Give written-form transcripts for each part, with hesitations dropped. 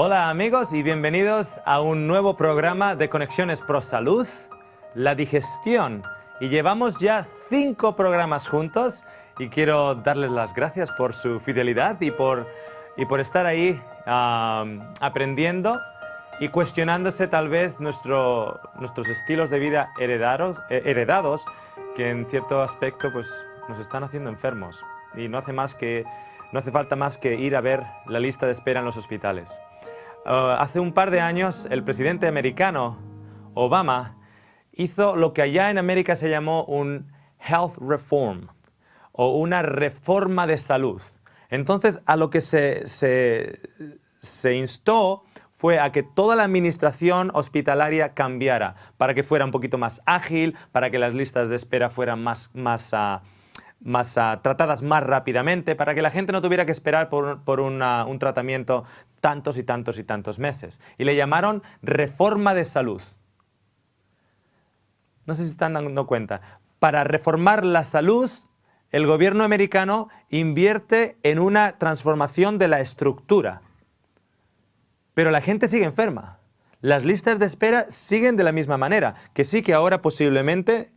Hola amigos y bienvenidos a un nuevo programa de Conexiones Pro Salud, la digestión. Y llevamos ya 5 programas juntos y quiero darles las gracias por su fidelidad y por estar ahí aprendiendo y cuestionándose tal vez nuestros estilos de vida heredados que en cierto aspecto pues, nos están haciendo enfermos. Y no hace falta más que ir a ver la lista de espera en los hospitales. Hace un par de años el presidente americano, Obama, hizo lo que allá en América se llamó un health reform o una reforma de salud. Entonces a lo que se instó fue a que toda la administración hospitalaria cambiara para que fuera un poquito más ágil, para que las listas de espera fueran tratadas más rápidamente, para que la gente no tuviera que esperar por un tratamiento tantos y tantos y tantos meses. Y le llamaron reforma de salud. No sé si están dando cuenta. Para reformar la salud, el gobierno americano invierte en una transformación de la estructura. Pero la gente sigue enferma. Las listas de espera siguen de la misma manera, que sí que ahora posiblemente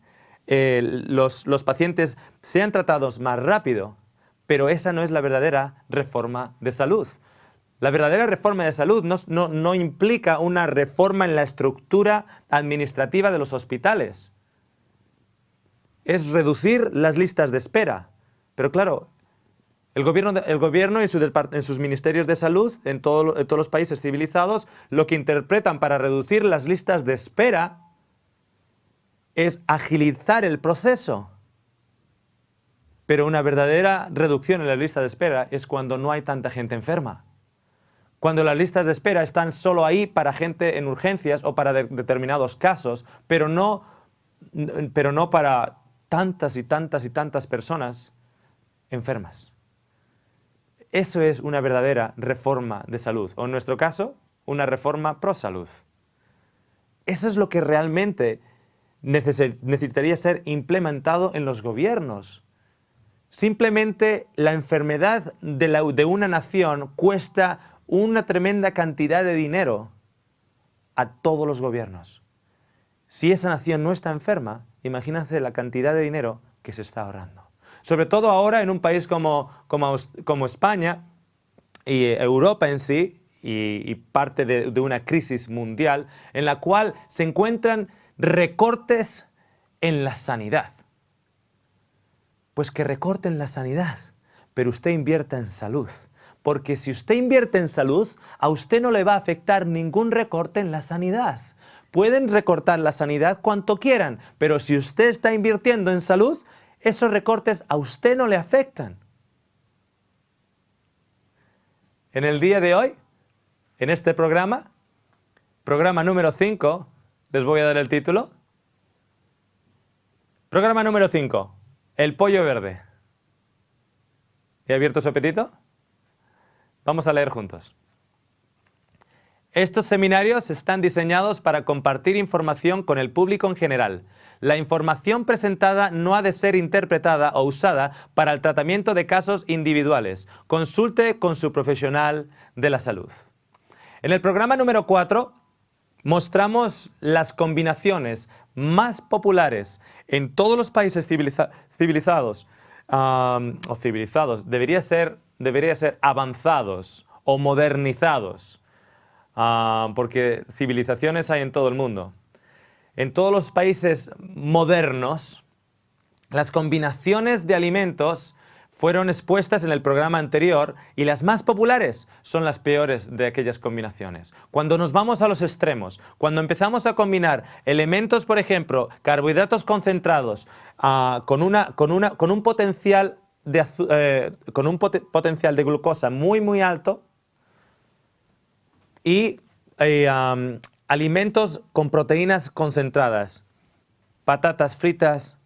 los pacientes sean tratados más rápido, pero esa no es la verdadera reforma de salud. La verdadera reforma de salud no implica una reforma en la estructura administrativa de los hospitales. Es reducir las listas de espera. Pero claro, el gobierno en sus ministerios de salud, en todos los países civilizados, lo que interpretan para reducir las listas de espera es agilizar el proceso. Pero una verdadera reducción en la lista de espera es cuando no hay tanta gente enferma. Cuando las listas de espera están solo ahí para gente en urgencias o para determinados casos, pero no para tantas y tantas y tantas personas enfermas. Eso es una verdadera reforma de salud, o en nuestro caso, una reforma pro salud. Eso es lo que realmente necesitaría ser implementado en los gobiernos. Simplemente la enfermedad de una nación cuesta una tremenda cantidad de dinero a todos los gobiernos. Si esa nación no está enferma, imagínense la cantidad de dinero que se está ahorrando. Sobre todo ahora en un país como España y Europa en sí, y parte de una crisis mundial, en la cual se encuentran recortes en la sanidad. Pues que recorten la sanidad, pero usted invierta en salud. Porque si usted invierte en salud, a usted no le va a afectar ningún recorte en la sanidad. Pueden recortar la sanidad cuanto quieran, pero si usted está invirtiendo en salud, esos recortes a usted no le afectan. En el día de hoy, en este programa número 5, les voy a dar el título. Programa número 5, el pollo verde. ¿He abierto su apetito? Vamos a leer juntos. Estos seminarios están diseñados para compartir información con el público en general. La información presentada no ha de ser interpretada o usada para el tratamiento de casos individuales. Consulte con su profesional de la salud. En el programa número 4 mostramos las combinaciones más populares en todos los países civilizados, debería ser avanzados o modernizados. Porque civilizaciones hay en todo el mundo. En todos los países modernos, las combinaciones de alimentos fueron expuestas en el programa anterior y las más populares son las peores de aquellas combinaciones. Cuando nos vamos a los extremos, cuando empezamos a combinar elementos, por ejemplo, carbohidratos concentrados con un potencial de glucosa muy alto, y alimentos con proteínas concentradas, patatas fritas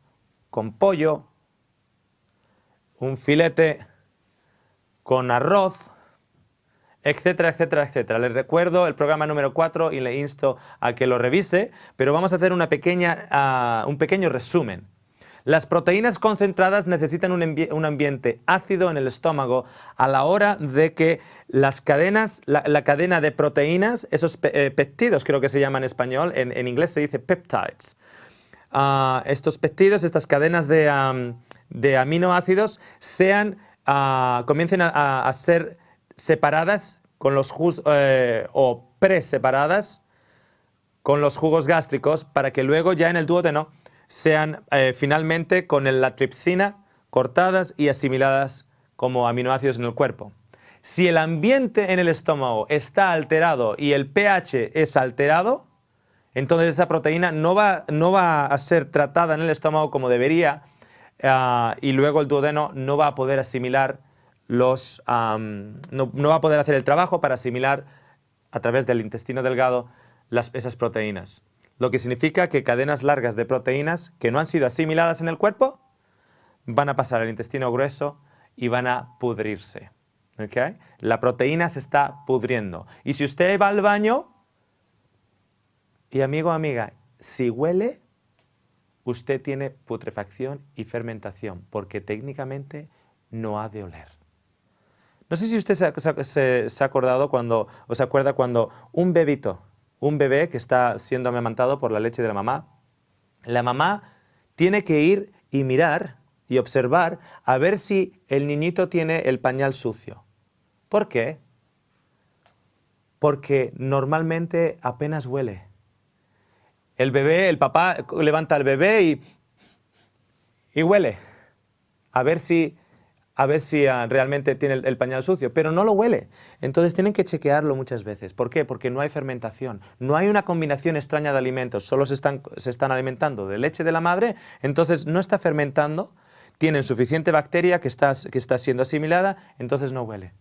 con pollo, un filete con arroz, etcétera, etcétera, etcétera. Les recuerdo el programa número 4 y le insto a que lo revise, pero vamos a hacer un pequeño resumen. Las proteínas concentradas necesitan un ambiente ácido en el estómago a la hora de que las cadenas, la cadena de proteínas, esos peptidos creo que se llama en español, en inglés se dice peptides. Estos peptidos, estas cadenas de aminoácidos comiencen a ser separadas con los o preseparadas con los jugos gástricos para que luego ya en el duodeno sean finalmente con la tripsina cortadas y asimiladas como aminoácidos en el cuerpo. Si el ambiente en el estómago está alterado y el pH es alterado, entonces esa proteína no va a ser tratada en el estómago como debería y luego el duodeno no va a poder asimilar no va a poder hacer el trabajo para asimilar a través del intestino delgado esas proteínas. Lo que significa que cadenas largas de proteínas que no han sido asimiladas en el cuerpo van a pasar al intestino grueso y van a pudrirse. ¿Okay? La proteína se está pudriendo. Y si usted va al baño, y amigo o amiga, si huele, usted tiene putrefacción y fermentación, porque técnicamente no ha de oler. No sé si usted se ha acordado o se acuerda cuando un bebé que está siendo amamantado por la leche de la mamá tiene que ir y mirar y observar a ver si el niñito tiene el pañal sucio. ¿Por qué? Porque normalmente apenas huele. El papá levanta al bebé y huele a ver si realmente tiene el pañal sucio, pero no lo huele. Entonces tienen que chequearlo muchas veces. ¿Por qué? Porque no hay fermentación, no hay una combinación extraña de alimentos, solo se están alimentando de leche de la madre, entonces no está fermentando, tienen suficiente bacteria que está siendo asimilada, entonces no huele.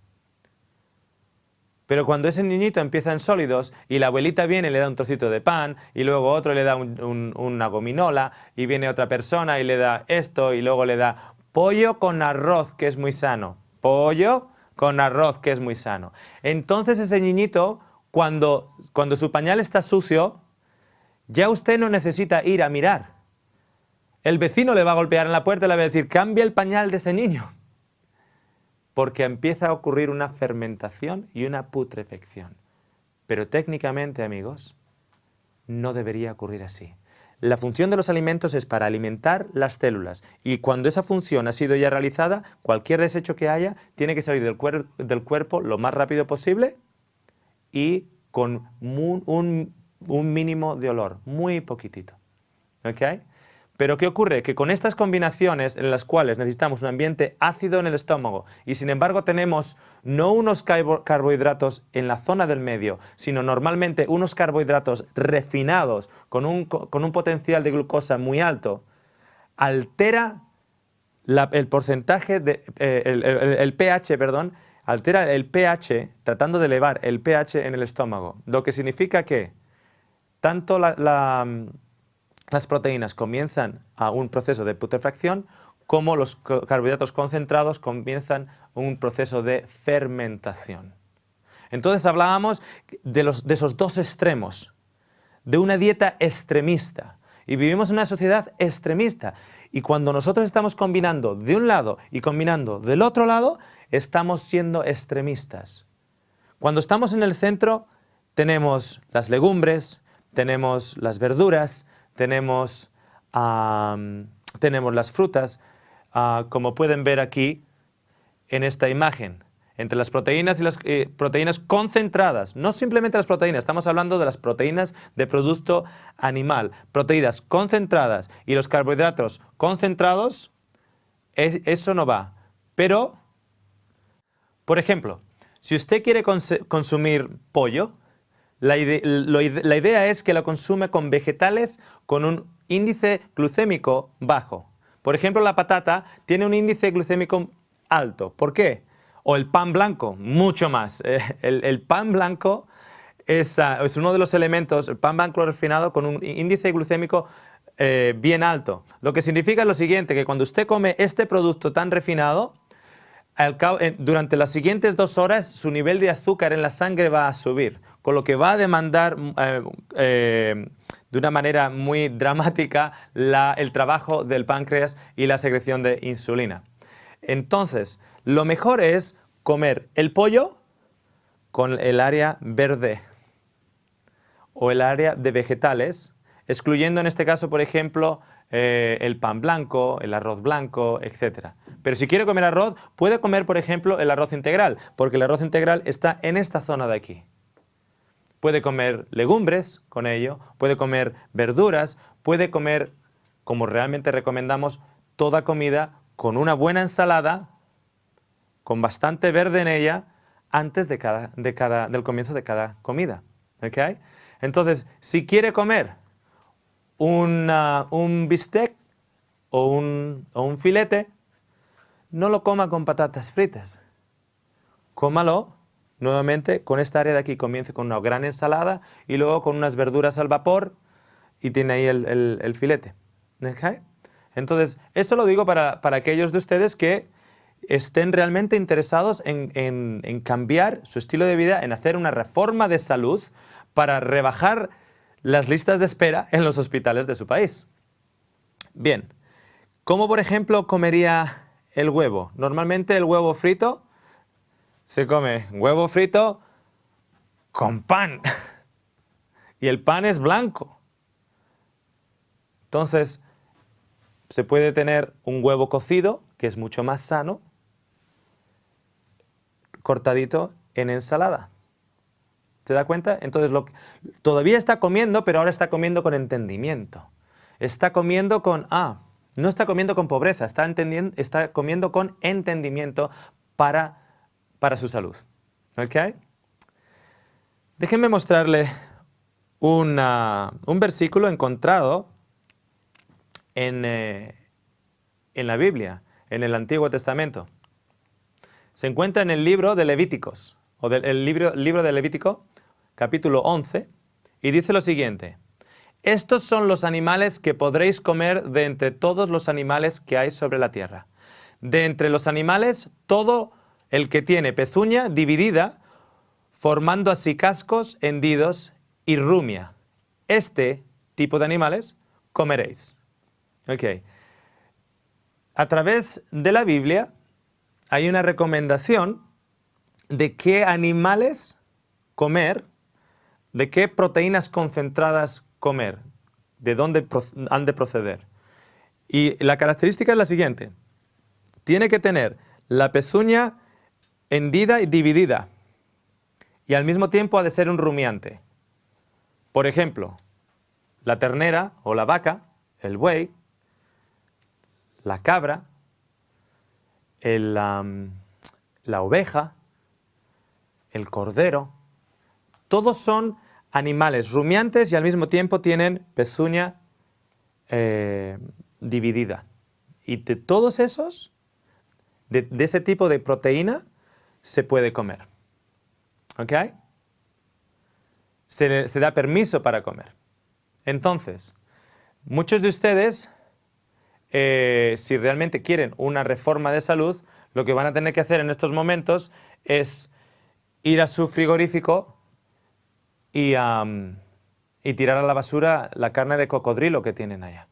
Pero cuando ese niñito empieza en sólidos y la abuelita viene y le da un trocito de pan y luego otro le da una gominola y viene otra persona y le da esto y luego le da pollo con arroz, que es muy sano. Pollo con arroz, que es muy sano. Entonces ese niñito, cuando su pañal está sucio, ya usted no necesita ir a mirar. El vecino le va a golpear en la puerta y le va a decir, cambia el pañal de ese niño. Porque empieza a ocurrir una fermentación y una putrefacción. Pero técnicamente, amigos, no debería ocurrir así. La función de los alimentos es para alimentar las células y cuando esa función ha sido ya realizada, cualquier desecho que haya tiene que salir del cuerpo lo más rápido posible y con un mínimo de olor, muy poquitito. ¿Okay? Pero ¿qué ocurre? Que con estas combinaciones en las cuales necesitamos un ambiente ácido en el estómago y sin embargo tenemos no unos carbohidratos en la zona del medio, sino normalmente unos carbohidratos refinados con un potencial de glucosa muy alto, altera el porcentaje el pH, altera el pH tratando de elevar el pH en el estómago, lo que significa que tanto las proteínas comienzan a un proceso de putrefacción como los carbohidratos concentrados comienzan un proceso de fermentación. Entonces hablábamos de esos dos extremos, de una dieta extremista. Y vivimos en una sociedad extremista. Y cuando nosotros estamos combinando de un lado y combinando del otro lado, estamos siendo extremistas. Cuando estamos en el centro, tenemos las legumbres, tenemos las verduras, tenemos las frutas, como pueden ver aquí en esta imagen, entre las proteínas y las proteínas concentradas, no simplemente las proteínas, estamos hablando de las proteínas de producto animal, proteínas concentradas y los carbohidratos concentrados, eso no va. Pero, por ejemplo, si usted quiere consumir pollo, la idea es que lo consume con vegetales con un índice glucémico bajo. Por ejemplo, la patata tiene un índice glucémico alto. ¿Por qué? O el pan blanco, mucho más. El pan blanco es uno de los elementos, el pan blanco refinado con un índice glucémico bien alto. Lo que significa lo siguiente, que cuando usted come este producto tan refinado, durante las siguientes 2 horas su nivel de azúcar en la sangre va a subir, con lo que va a demandar de una manera muy dramática el trabajo del páncreas y la secreción de insulina. Entonces, lo mejor es comer el pollo con el área verde o el área de vegetales, excluyendo en este caso, por ejemplo, el pan blanco, el arroz blanco, etc. Pero si quiere comer arroz, puede comer, por ejemplo, el arroz integral, porque el arroz integral está en esta zona de aquí. Puede comer legumbres con ello, puede comer verduras, puede comer, como realmente recomendamos, toda comida con una buena ensalada, con bastante verde en ella, antes del comienzo de cada comida. ¿Okay? Entonces, si quiere comer un bistec o un filete, no lo coma con patatas fritas. Cómalo nuevamente con esta área de aquí. Comience con una gran ensalada y luego con unas verduras al vapor y tiene ahí el filete. ¿Okay? Entonces, esto lo digo para aquellos de ustedes que estén realmente interesados en cambiar su estilo de vida, en hacer una reforma de salud para rebajar las listas de espera en los hospitales de su país. Bien, ¿cómo por ejemplo comería el huevo? Normalmente el huevo frito se come huevo frito con pan y el pan es blanco. Entonces, se puede tener un huevo cocido, que es mucho más sano, cortadito en ensalada. ¿Se da cuenta? Entonces, todavía está comiendo, pero ahora está comiendo con entendimiento. Está comiendo con, no está comiendo con pobreza, está comiendo con entendimiento para su salud. ¿Ok? Déjenme mostrarle un versículo encontrado en la Biblia, en el Antiguo Testamento. Se encuentra en el libro de Levíticos, o el libro de Levítico, capítulo 11, y dice lo siguiente: estos son los animales que podréis comer de entre todos los animales que hay sobre la tierra. De entre los animales, todo el que tiene pezuña dividida, formando así cascos, hendidos y rumia. Este tipo de animales comeréis. Ok. A través de la Biblia hay una recomendación de qué animales comer, de qué proteínas concentradas comer, de dónde han de proceder. Y la característica es la siguiente: tiene que tener la pezuña hendida y dividida, y al mismo tiempo ha de ser un rumiante. Por ejemplo, la ternera o la vaca, el buey, la cabra, la oveja, el cordero, todos son animales rumiantes y al mismo tiempo tienen pezuña dividida. Y de todos esos, de ese tipo de proteína, se puede comer. ¿Ok? Se da permiso para comer. Entonces, muchos de ustedes, si realmente quieren una reforma de salud, lo que van a tener que hacer en estos momentos es ir a su frigorífico y tirar a la basura la carne de cocodrilo que tienen allá.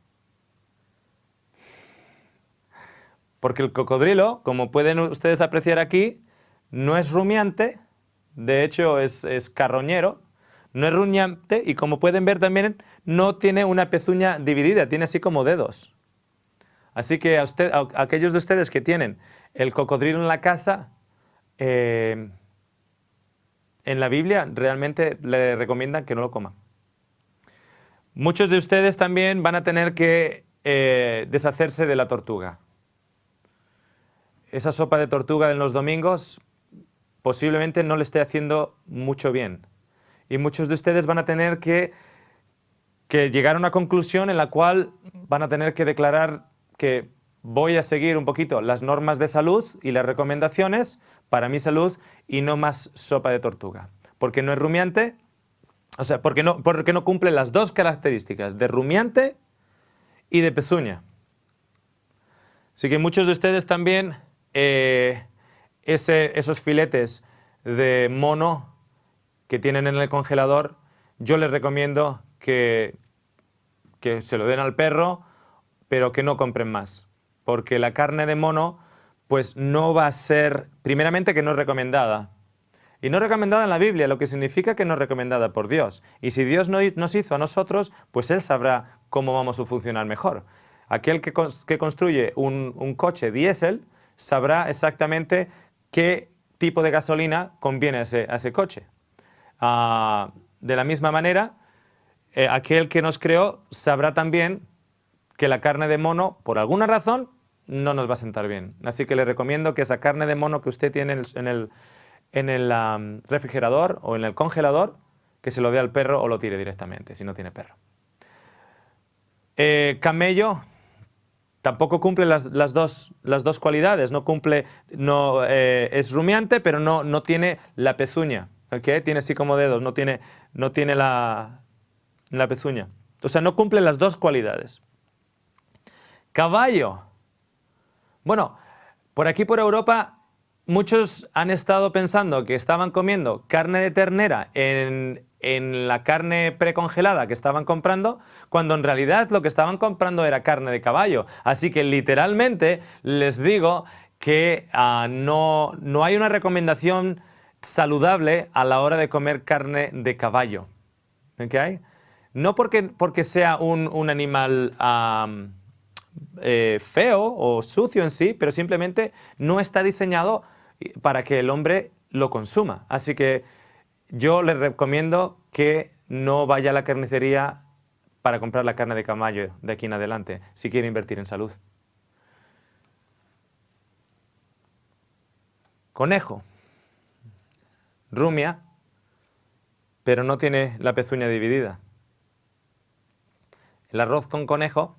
Porque el cocodrilo, como pueden ustedes apreciar aquí, no es rumiante, de hecho es carroñero, no es rumiante y como pueden ver también no tiene una pezuña dividida, tiene así como dedos. Así que a aquellos de ustedes que tienen el cocodrilo en la casa, en la Biblia realmente le recomiendan que no lo coman. Muchos de ustedes también van a tener que deshacerse de la tortuga. Esa sopa de tortuga en los domingos posiblemente no le esté haciendo mucho bien. Y muchos de ustedes van a tener que llegar a una conclusión en la cual van a tener que declarar que voy a seguir un poquito las normas de salud y las recomendaciones para mi salud y no más sopa de tortuga. Porque no es rumiante, o sea, porque no cumple las dos características de rumiante y de pezuña. Así que muchos de ustedes también, esos filetes de mono que tienen en el congelador, yo les recomiendo que que se lo den al perro, pero que no compren más. Porque la carne de mono, pues no va a ser, primeramente que no es recomendada. Y no es recomendada en la Biblia, lo que significa que no es recomendada por Dios. Y si Dios nos hizo a nosotros, pues Él sabrá cómo vamos a funcionar mejor. Aquel que construye un coche diésel sabrá exactamente qué tipo de gasolina conviene a ese coche. De la misma manera, aquel que nos creó sabrá también que la carne de mono, por alguna razón, no nos va a sentar bien. Así que le recomiendo que esa carne de mono que usted tiene en el refrigerador o en el congelador, que se lo dé al perro o lo tire directamente, si no tiene perro. Camello tampoco cumple las dos cualidades. No cumple, es rumiante, pero no tiene la pezuña. ¿Okay? Tiene así como dedos, no tiene la pezuña. O sea, no cumple las dos cualidades. Caballo. Bueno, por aquí por Europa muchos han estado pensando que estaban comiendo carne de ternera en la carne precongelada que estaban comprando, cuando en realidad lo que estaban comprando era carne de caballo. Así que literalmente les digo que no hay una recomendación saludable a la hora de comer carne de caballo. ¿Okay? No porque sea un animal feo o sucio en sí, pero simplemente no está diseñado para que el hombre lo consuma. Así que yo les recomiendo que no vaya a la carnicería para comprar la carne de caballo de aquí en adelante, si quiere invertir en salud. Conejo. Rumia, pero no tiene la pezuña dividida. El arroz con conejo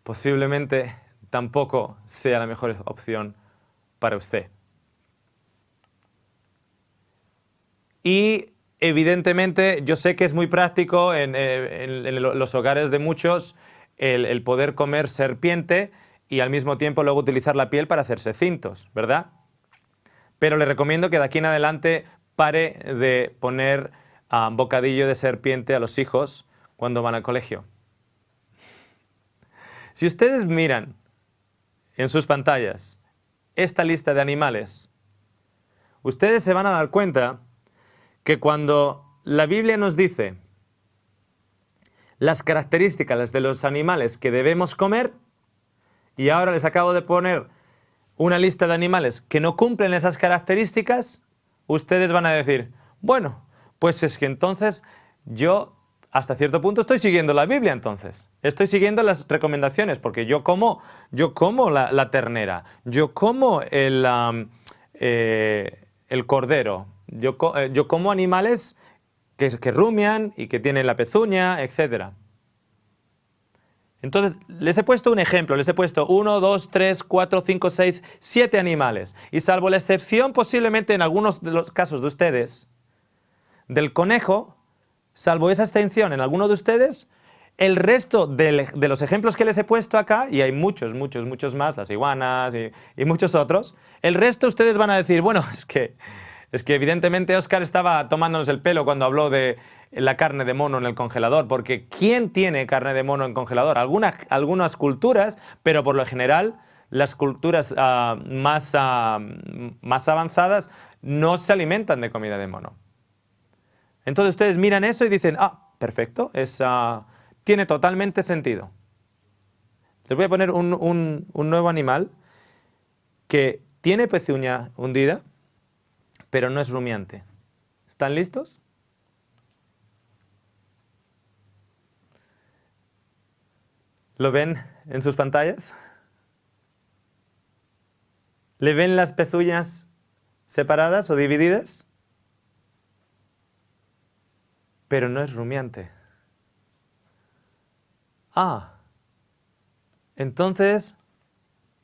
posiblemente tampoco sea la mejor opción para usted. Y evidentemente yo sé que es muy práctico en los hogares de muchos el poder comer serpiente y al mismo tiempo luego utilizar la piel para hacerse cintos, ¿verdad? Pero le recomiendo que de aquí en adelante pare de poner bocadillo de serpiente a los hijos cuando van al colegio. Si ustedes miran en sus pantallas esta lista de animales, ustedes se van a dar cuenta que cuando la Biblia nos dice las características de los animales que debemos comer, y ahora les acabo de poner una lista de animales que no cumplen esas características, ustedes van a decir, bueno, pues es que entonces yo hasta cierto punto estoy siguiendo la Biblia entonces. Estoy siguiendo las recomendaciones porque yo como la ternera, yo como el cordero, yo como animales que rumian y que tienen la pezuña, etc. Entonces, les he puesto un ejemplo, les he puesto 1, 2, 3, 4, 5, 6, 7 animales. Y salvo la excepción posiblemente en algunos de los casos de ustedes, del conejo, salvo esa excepción en alguno de ustedes, el resto de los ejemplos que les he puesto acá, y hay muchos más, las iguanas y muchos otros, el resto ustedes van a decir, bueno, es que evidentemente Óscar estaba tomándonos el pelo cuando habló de la carne de mono en el congelador, porque ¿quién tiene carne de mono en congelador? Algunas culturas, pero por lo general las culturas más avanzadas no se alimentan de comida de mono. Entonces ustedes miran eso y dicen, perfecto, tiene totalmente sentido. Les voy a poner un nuevo animal que tiene pezuña hundida, pero no es rumiante. ¿Están listos? ¿Lo ven en sus pantallas? ¿Le ven las pezuñas separadas o divididas? Pero no es rumiante. Entonces,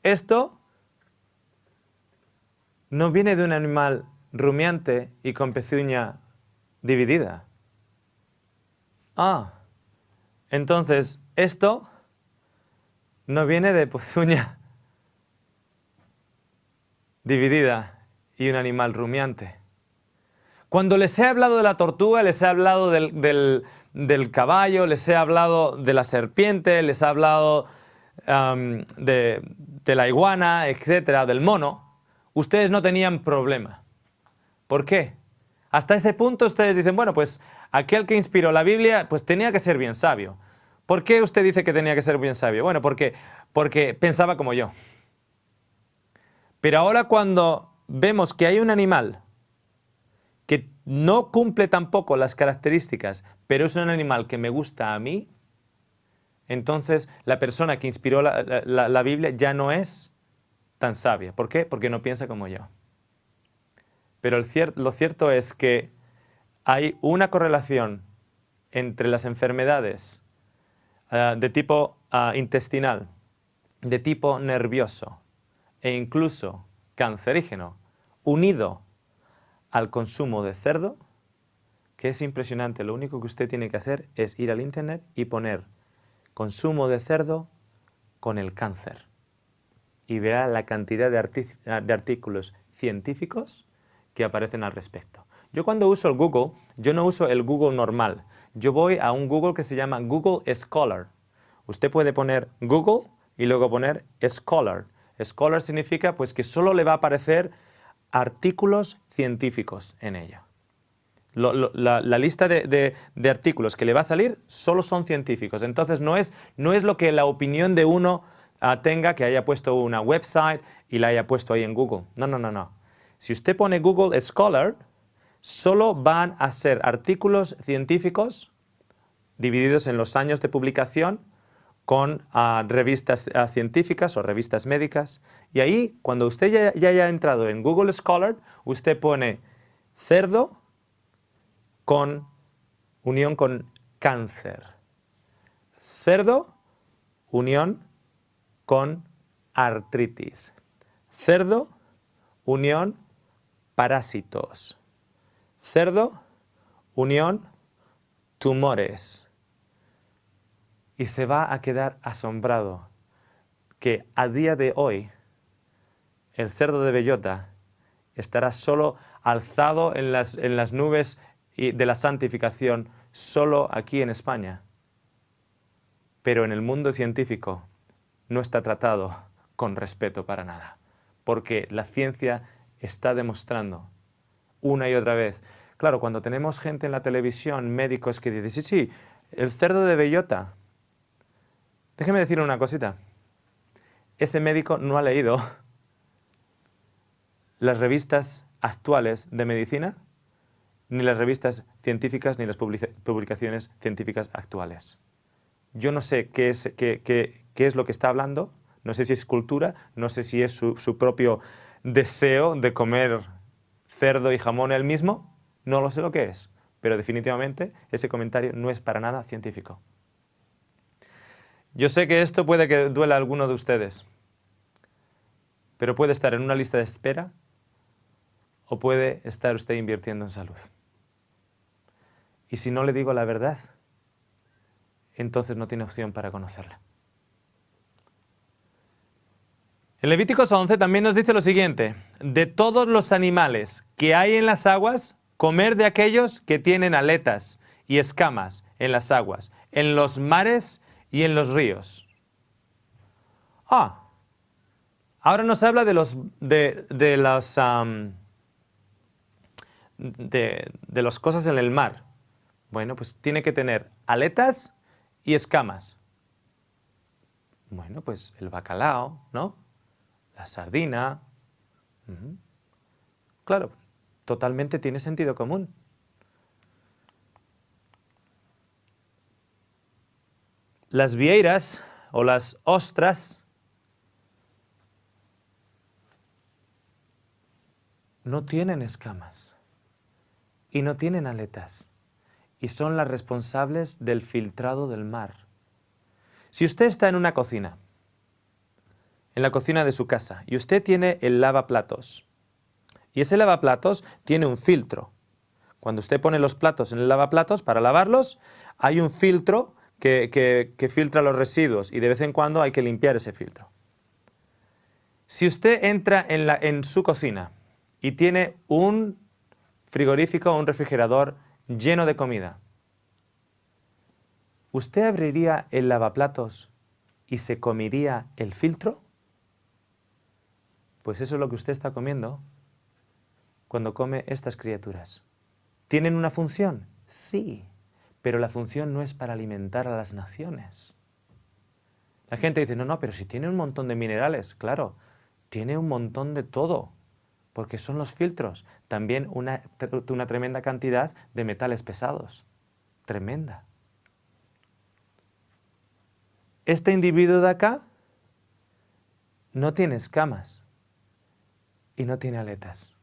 esto no viene de un animal rumiante y con pezuña dividida. Entonces, esto no viene de pezuña dividida y un animal rumiante. Cuando les he hablado de la tortuga, les he hablado del del caballo, les he hablado de la serpiente, les he hablado de la iguana, etcétera, del mono, ustedes no tenían problema. ¿Por qué? Hasta ese punto ustedes dicen, bueno, pues aquel que inspiró la Biblia, pues tenía que ser bien sabio. ¿Por qué usted dice que tenía que ser bien sabio? Bueno, porque pensaba como yo. Pero ahora cuando vemos que hay un animal que no cumple tampoco las características, pero es un animal que me gusta a mí, entonces la persona que inspiró la Biblia ya no es tan sabia. ¿Por qué? Porque no piensa como yo. Pero lo cierto es que hay una correlación entre las enfermedades de tipo intestinal, de tipo nervioso e incluso cancerígeno, unido al consumo de cerdo, que es impresionante. Lo único que usted tiene que hacer es ir al internet y poner consumo de cerdo con el cáncer. Y verá la cantidad de artículos científicos que aparecen al respecto. Yo cuando uso el Google, yo no uso el Google normal. Yo voy a un Google que se llama Google Scholar. Usted puede poner Google y luego poner Scholar. Scholar significa pues que solo le va a aparecer artículos científicos en ella. La lista de artículos que le va a salir solo son científicos. Entonces no es lo que la opinión de uno tenga, que haya puesto una website y la haya puesto ahí en Google. No. Si usted pone Google Scholar, solo van a ser artículos científicos divididos en los años de publicación con revistas científicas o revistas médicas. Y ahí, cuando usted ya haya entrado en Google Scholar, usted pone cerdo unión con cáncer. Cerdo, unión con artritis. Cerdo, unión, parásitos. Cerdo, unión, tumores. Y se va a quedar asombrado que a día de hoy el cerdo de bellota estará solo alzado en las nubes de la santificación solo aquí en España. Pero en el mundo científico no está tratado con respeto para nada, porque la ciencia está demostrando una y otra vez. Claro, cuando tenemos gente en la televisión, médicos que dicen, sí, el cerdo de bellota. Déjeme decir una cosita. Ese médico no ha leído las revistas actuales de medicina, ni las revistas científicas, ni las publicaciones científicas actuales. Yo no sé qué es lo que está hablando, no sé si es cultura, no sé si es su propio deseo de comer cerdo y jamón él mismo, no lo sé lo que es, pero definitivamente ese comentario no es para nada científico. Yo sé que esto puede que duela a alguno de ustedes, pero puede estar en una lista de espera o puede estar usted invirtiendo en salud. Y si no le digo la verdad, entonces no tiene opción para conocerla. En Levíticos 11 también nos dice lo siguiente: de todos los animales que hay en las aguas, comer de aquellos que tienen aletas y escamas en las aguas, en los mares y en los ríos. Ahora nos habla de las cosas en el mar. Bueno, pues tiene que tener aletas y escamas. Bueno, pues el bacalao, ¿no? La sardina. Claro, totalmente tiene sentido común. Las vieiras o las ostras no tienen escamas y no tienen aletas y son las responsables del filtrado del mar. Si usted está en una cocina, en la cocina de su casa, y usted tiene el lavaplatos, y ese lavaplatos tiene un filtro. Cuando usted pone los platos en el lavaplatos para lavarlos, hay un filtro que filtra los residuos y de vez en cuando hay que limpiar ese filtro. Si usted entra en su cocina y tiene un frigorífico o un refrigerador lleno de comida, ¿usted abriría el lavaplatos y se comería el filtro? Pues eso es lo que usted está comiendo cuando come estas criaturas. ¿Tienen una función? Sí, pero la función no es para alimentar a las naciones. La gente dice, no, no, pero si tiene un montón de minerales, claro, tiene un montón de todo, porque son los filtros. También una tremenda cantidad de metales pesados, tremenda. Este individuo de acá no tiene escamas y no tiene aletas.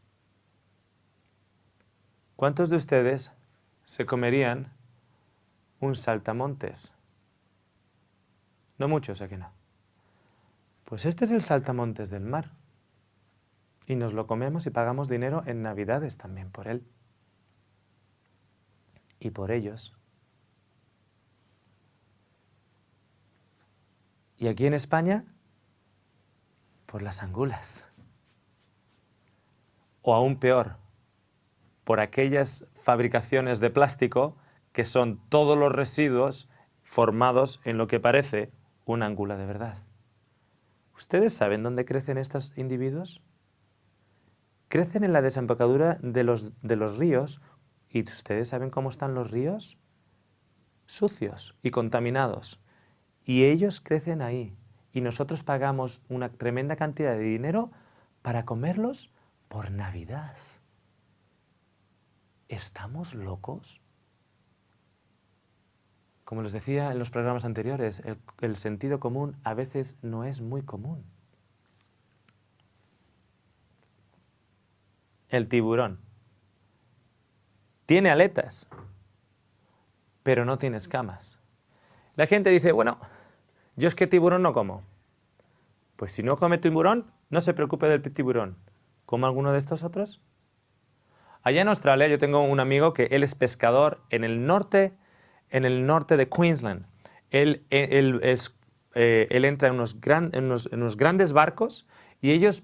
¿Cuántos de ustedes se comerían un saltamontes? No muchos, ¿a que no? Pues este es el saltamontes del mar. Y nos lo comemos y pagamos dinero en Navidades también por él. Y por ellos. Y aquí en España, por las angulas. O aún peor, por aquellas fabricaciones de plástico que son todos los residuos formados en lo que parece una angula de verdad. ¿Ustedes saben dónde crecen estos individuos? Crecen en la desembocadura de los ríos. ¿Y ustedes saben cómo están los ríos? Sucios y contaminados. Y ellos crecen ahí. Y nosotros pagamos una tremenda cantidad de dinero para comerlos por Navidad. ¿Estamos locos? Como les decía en los programas anteriores, el sentido común a veces no es muy común. El tiburón tiene aletas, pero no tiene escamas. La gente dice, bueno, yo es que tiburón no como. Pues si no come tiburón, no se preocupe del tiburón. ¿Come alguno de estos otros? Allá en Australia yo tengo un amigo que él es pescador en el norte de Queensland. Él entra en unos grandes barcos y ellos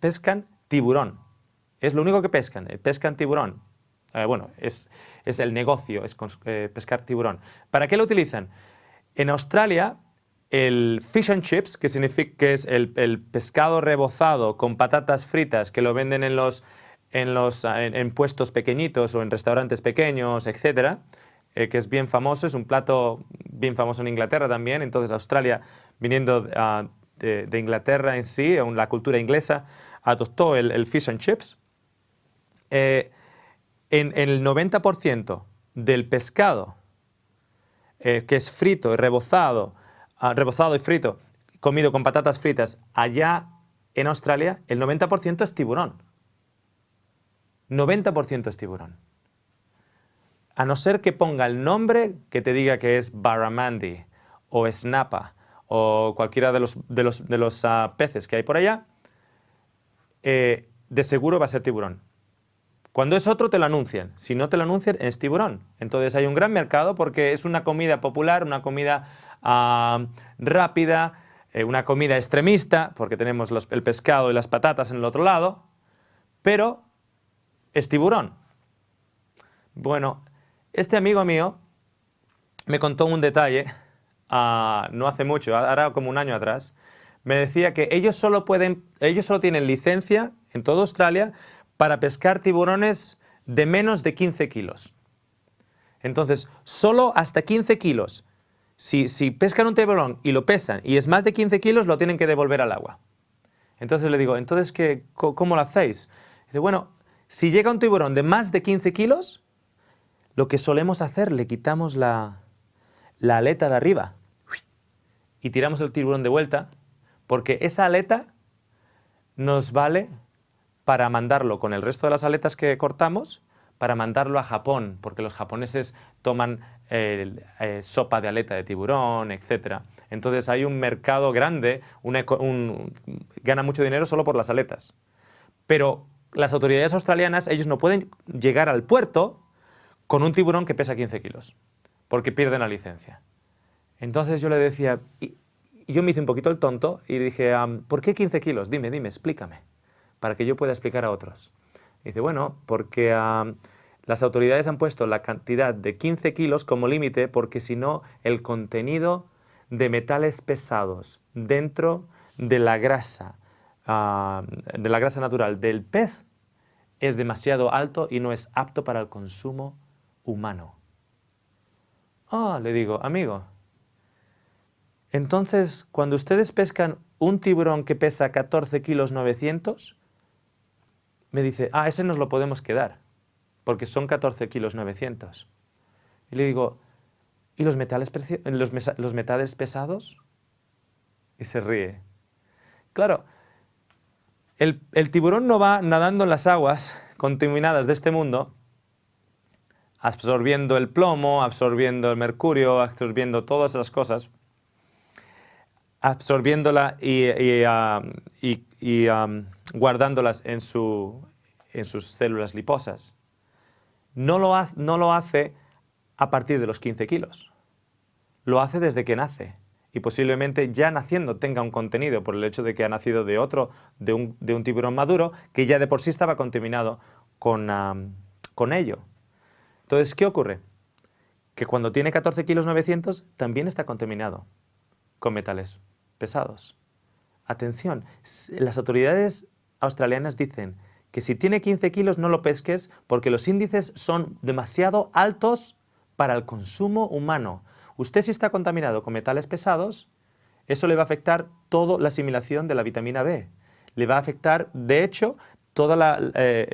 pescan tiburón. Es lo único que pescan, pescan tiburón. Bueno, es el negocio, es pescar tiburón. ¿Para qué lo utilizan? En Australia, el fish and chips, que significa que es el pescado rebozado con patatas fritas que lo venden en puestos pequeñitos o en restaurantes pequeños, etcétera, que es bien famoso, es un plato bien famoso en Inglaterra también. Entonces Australia, viniendo de Inglaterra en sí, la cultura inglesa, adoptó el fish and chips. En el 90% del pescado que es frito y rebozado y frito, comido con patatas fritas, allá en Australia, el 90% es tiburón. 90% es tiburón. A no ser que ponga el nombre que te diga que es barramundi o snapper o cualquiera de los peces que hay por allá, de seguro va a ser tiburón. Cuando es otro te lo anuncian, si no te lo anuncian es tiburón. Entonces hay un gran mercado porque es una comida popular, una comida rápida, una comida extremista, porque tenemos el pescado y las patatas en el otro lado, pero es tiburón. Bueno, este amigo mío me contó un detalle, no hace mucho, ahora como un año atrás, me decía que ellos solo tienen licencia en toda Australia para pescar tiburones de menos de 15 kilos. Entonces, solo hasta 15 kilos. Si pescan un tiburón y lo pesan y es más de 15 kilos, lo tienen que devolver al agua. Entonces le digo, ¿entonces cómo lo hacéis? Dice, bueno, si llega un tiburón de más de 15 kilos, lo que solemos hacer, le quitamos la aleta de arriba y tiramos el tiburón de vuelta, porque esa aleta nos vale para mandarlo con el resto de las aletas que cortamos, para mandarlo a Japón, porque los japoneses toman sopa de aleta de tiburón, etc. Entonces hay un mercado grande, gana mucho dinero solo por las aletas. Pero las autoridades australianas, ellos no pueden llegar al puerto con un tiburón que pesa 15 kilos, porque pierden la licencia. Entonces yo le decía, y yo me hice un poquito el tonto y dije, ¿por qué 15 kilos? Dime, explícame, para que yo pueda explicar a otros. Y dice, bueno, porque Las autoridades han puesto la cantidad de 15 kilos como límite porque si no el contenido de metales pesados dentro de la grasa natural del pez es demasiado alto y no es apto para el consumo humano. Ah, le digo, amigo, entonces cuando ustedes pescan un tiburón que pesa 14 kilos 900, me dice, ese nos lo podemos quedar, porque son 14 kilos 900. Y le digo, ¿y los metales pesados? Y se ríe. Claro, el tiburón no va nadando en las aguas contaminadas de este mundo, absorbiendo el plomo, absorbiendo el mercurio, absorbiendo todas esas cosas, absorbiéndola y guardándolas en sus células liposas. No lo hace a partir de los 15 kilos. Lo hace desde que nace. Y posiblemente ya naciendo tenga un contenido por el hecho de que ha nacido de un tiburón maduro que ya de por sí estaba contaminado con ello. Entonces, ¿qué ocurre? Que cuando tiene 14 kilos 900 también está contaminado con metales pesados. Atención, las autoridades australianas dicen que si tiene 15 kilos no lo pesques porque los índices son demasiado altos para el consumo humano. Usted si está contaminado con metales pesados, eso le va a afectar toda la asimilación de la vitamina B. Le va a afectar, de hecho, todo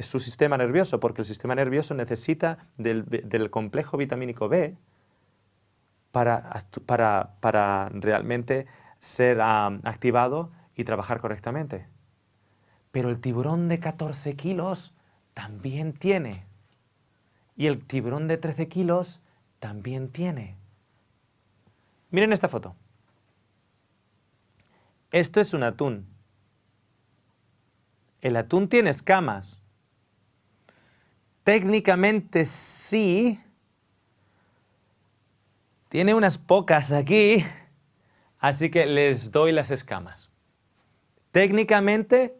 su sistema nervioso, porque el sistema nervioso necesita del complejo vitamínico B para realmente ser activado y trabajar correctamente. Pero el tiburón de 14 kilos también tiene. Y el tiburón de 13 kilos también tiene. Miren esta foto. Esto es un atún. El atún tiene escamas. Técnicamente sí. Tiene unas pocas aquí. Así que les doy las escamas. Técnicamente,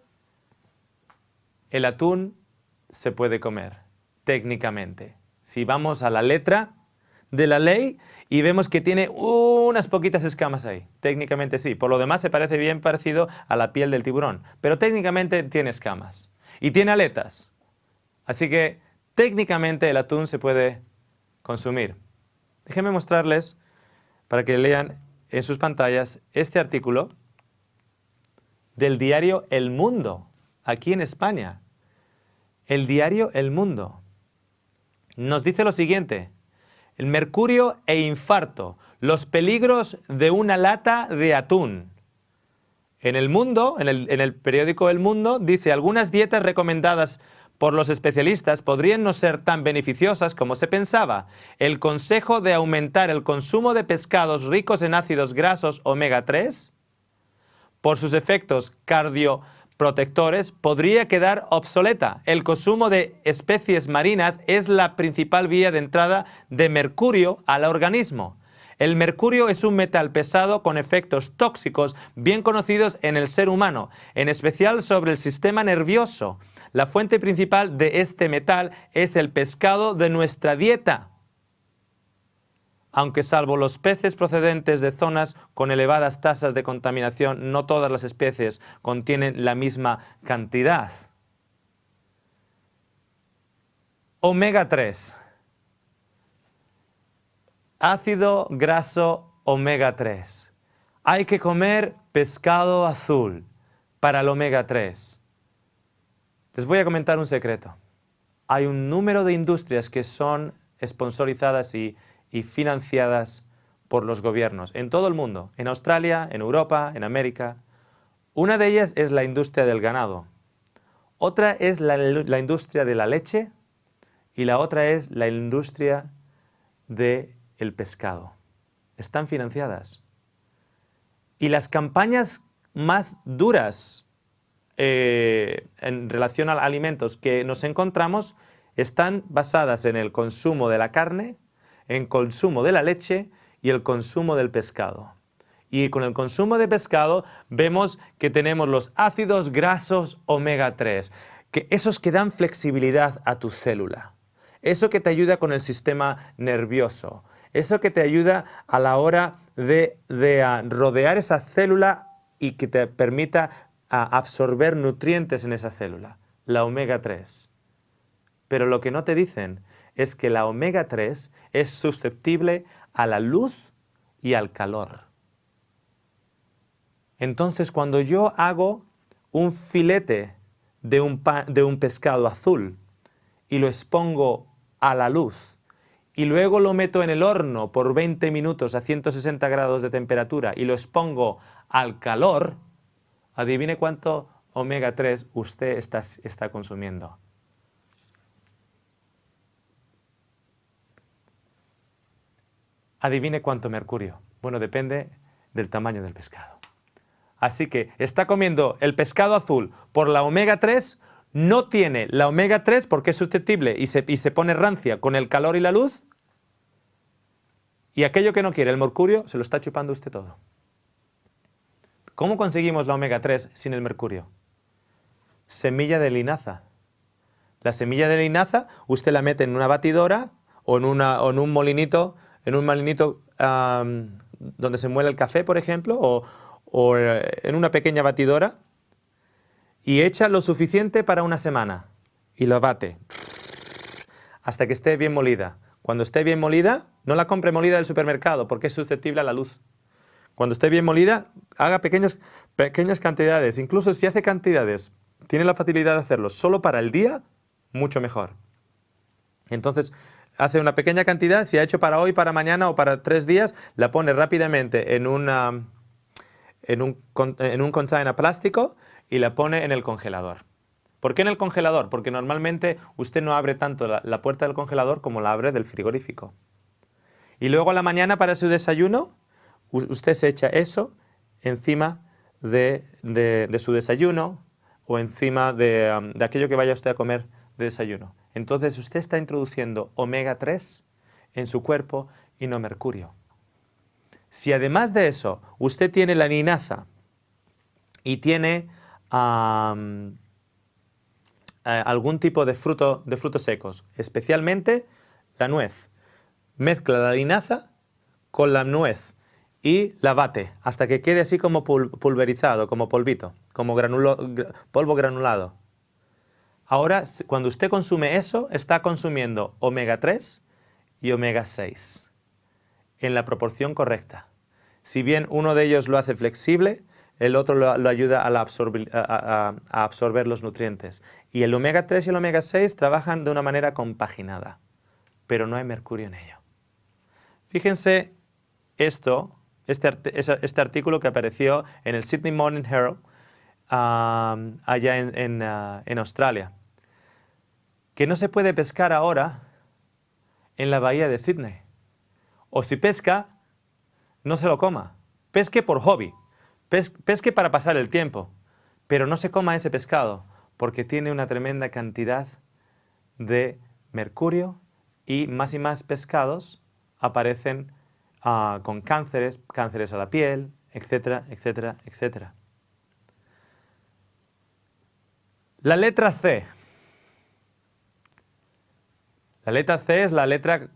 el atún se puede comer. Técnicamente. Si vamos a la letra de la ley y vemos que tiene unas poquitas escamas ahí. Técnicamente sí. Por lo demás se parece bien parecido a la piel del tiburón. Pero técnicamente tiene escamas. Y tiene aletas. Así que técnicamente el atún se puede consumir. Déjenme mostrarles, para que lean en sus pantallas, este artículo del diario El Mundo, aquí en España. El diario El Mundo nos dice lo siguiente: el mercurio e infarto, los peligros de una lata de atún. En El Mundo, en el periódico El Mundo, dice: algunas dietas recomendadas por los especialistas podrían no ser tan beneficiosas como se pensaba. El consejo de aumentar el consumo de pescados ricos en ácidos grasos omega 3 por sus efectos cardioprotectores podría quedar obsoleta. El consumo de especies marinas es la principal vía de entrada de mercurio al organismo. El mercurio es un metal pesado con efectos tóxicos bien conocidos en el ser humano, en especial sobre el sistema nervioso. La fuente principal de este metal es el pescado de nuestra dieta. Aunque salvo los peces procedentes de zonas con elevadas tasas de contaminación, no todas las especies contienen la misma cantidad. Omega 3. Ácido graso omega 3. Hay que comer pescado azul para el omega 3. Les voy a comentar un secreto. Hay un número de industrias que son sponsorizadas y financiadas por los gobiernos en todo el mundo, en Australia, en Europa, en América. Una de ellas es la industria del ganado. Otra es la industria de la leche y la otra es la industria del pescado. Están financiadas. Y las campañas más duras en relación a alimentos que nos encontramos están basadas en el consumo de la carne, en el consumo de la leche y el consumo del pescado. Y con el consumo de pescado vemos que tenemos los ácidos grasos omega 3, que esos que dan flexibilidad a tu célula. eso que te ayuda con el sistema nervioso, eso que te ayuda a la hora de rodear esa célula y que te permita absorber nutrientes en esa célula, la omega 3. Pero lo que no te dicen es que la omega 3 es susceptible a la luz y al calor. Entonces, cuando yo hago un filete de un pescado azul y lo expongo a la luz y luego lo meto en el horno por 20 minutos a 160 grados de temperatura y lo expongo al calor, adivine cuánto omega 3 usted está consumiendo. Adivine cuánto mercurio. Bueno, depende del tamaño del pescado. Así que está comiendo el pescado azul por la omega 3, no tiene la omega 3 porque es susceptible y se pone rancia con el calor y la luz, y aquello que no quiere, el mercurio, se lo está chupando usted todo. ¿Cómo conseguimos la omega 3 sin el mercurio? Semilla de linaza. La semilla de linaza usted la mete en una batidora o en un molinito, donde se muele el café, por ejemplo, o en una pequeña batidora, y echa lo suficiente para una semana y lo bate hasta que esté bien molida. Cuando esté bien molida, no la compre molida del supermercado porque es susceptible a la luz. Cuando esté bien molida, haga pequeñas cantidades. Incluso si hace cantidades, tiene la facilidad de hacerlo solo para el día, mucho mejor. Entonces, hace una pequeña cantidad, si ha hecho para hoy, para mañana o para 3 días, la pone rápidamente en un container plástico y la pone en el congelador. ¿Por qué en el congelador? Porque normalmente usted no abre tanto la puerta del congelador como la abre del frigorífico. Y luego a la mañana para su desayuno, usted se echa eso encima de su desayuno o encima de aquello que vaya usted a comer de desayuno. Entonces usted está introduciendo omega 3 en su cuerpo y no mercurio. Si además de eso usted tiene la linaza y tiene algún tipo de frutos secos, especialmente la nuez, mezcla la linaza con la nuez y la bate hasta que quede así como pulverizado, como polvito, como polvo granulado. Ahora, cuando usted consume eso, está consumiendo omega 3 y omega 6 en la proporción correcta. Si bien uno de ellos lo hace flexible, el otro lo ayuda a absorber los nutrientes. Y el omega 3 y el omega 6 trabajan de una manera compaginada, pero no hay mercurio en ello. Fíjense este artículo que apareció en el Sydney Morning Herald allá en Australia, que no se puede pescar ahora en la bahía de Sydney. O si pesca, no se lo coma. Pesque por hobby, pesque para pasar el tiempo, pero no se coma ese pescado porque tiene una tremenda cantidad de mercurio y más pescados aparecen con cánceres a la piel, etcétera, etcétera, etcétera. La letra C. La letra C es la letra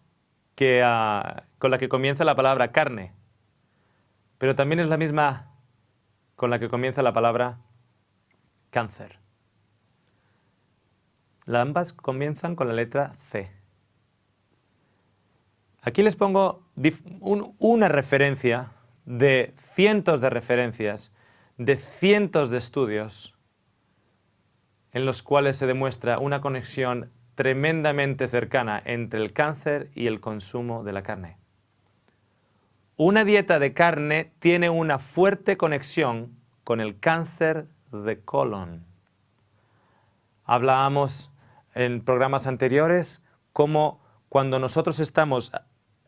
con la que comienza la palabra carne, pero también es la misma con la que comienza la palabra cáncer. Ambas comienzan con la letra C. Aquí les pongo una referencia de cientos de referencias, de cientos de estudios en los cuales se demuestra una conexión tremendamente cercana entre el cáncer y el consumo de la carne. Una dieta de carne tiene una fuerte conexión con el cáncer de colon. Hablábamos en programas anteriores cómo cuando nosotros estamos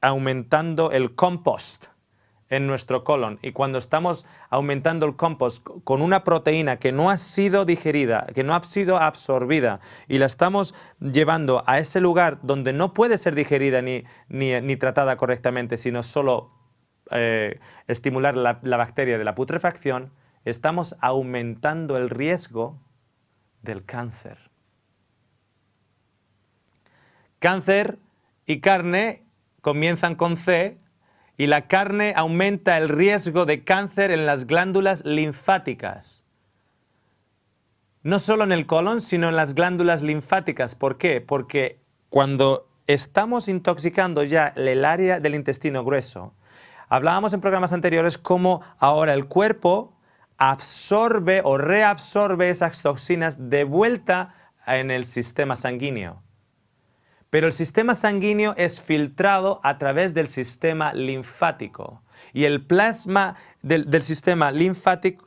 aumentando el compost en nuestro colon y cuando estamos aumentando el compost con una proteína que no ha sido digerida, que no ha sido absorbida y la estamos llevando a ese lugar donde no puede ser digerida ni tratada correctamente, sino solo estimular la bacteria de la putrefacción, estamos aumentando el riesgo del cáncer. Cáncer y carne comienzan con C y la carne aumenta el riesgo de cáncer en las glándulas linfáticas. No solo en el colon, sino en las glándulas linfáticas. ¿Por qué? Porque cuando estamos intoxicando ya el área del intestino grueso, hablábamos en programas anteriores cómo ahora el cuerpo absorbe o reabsorbe esas toxinas de vuelta en el sistema sanguíneo. Pero el sistema sanguíneo es filtrado a través del sistema linfático. Y el plasma del sistema linfático,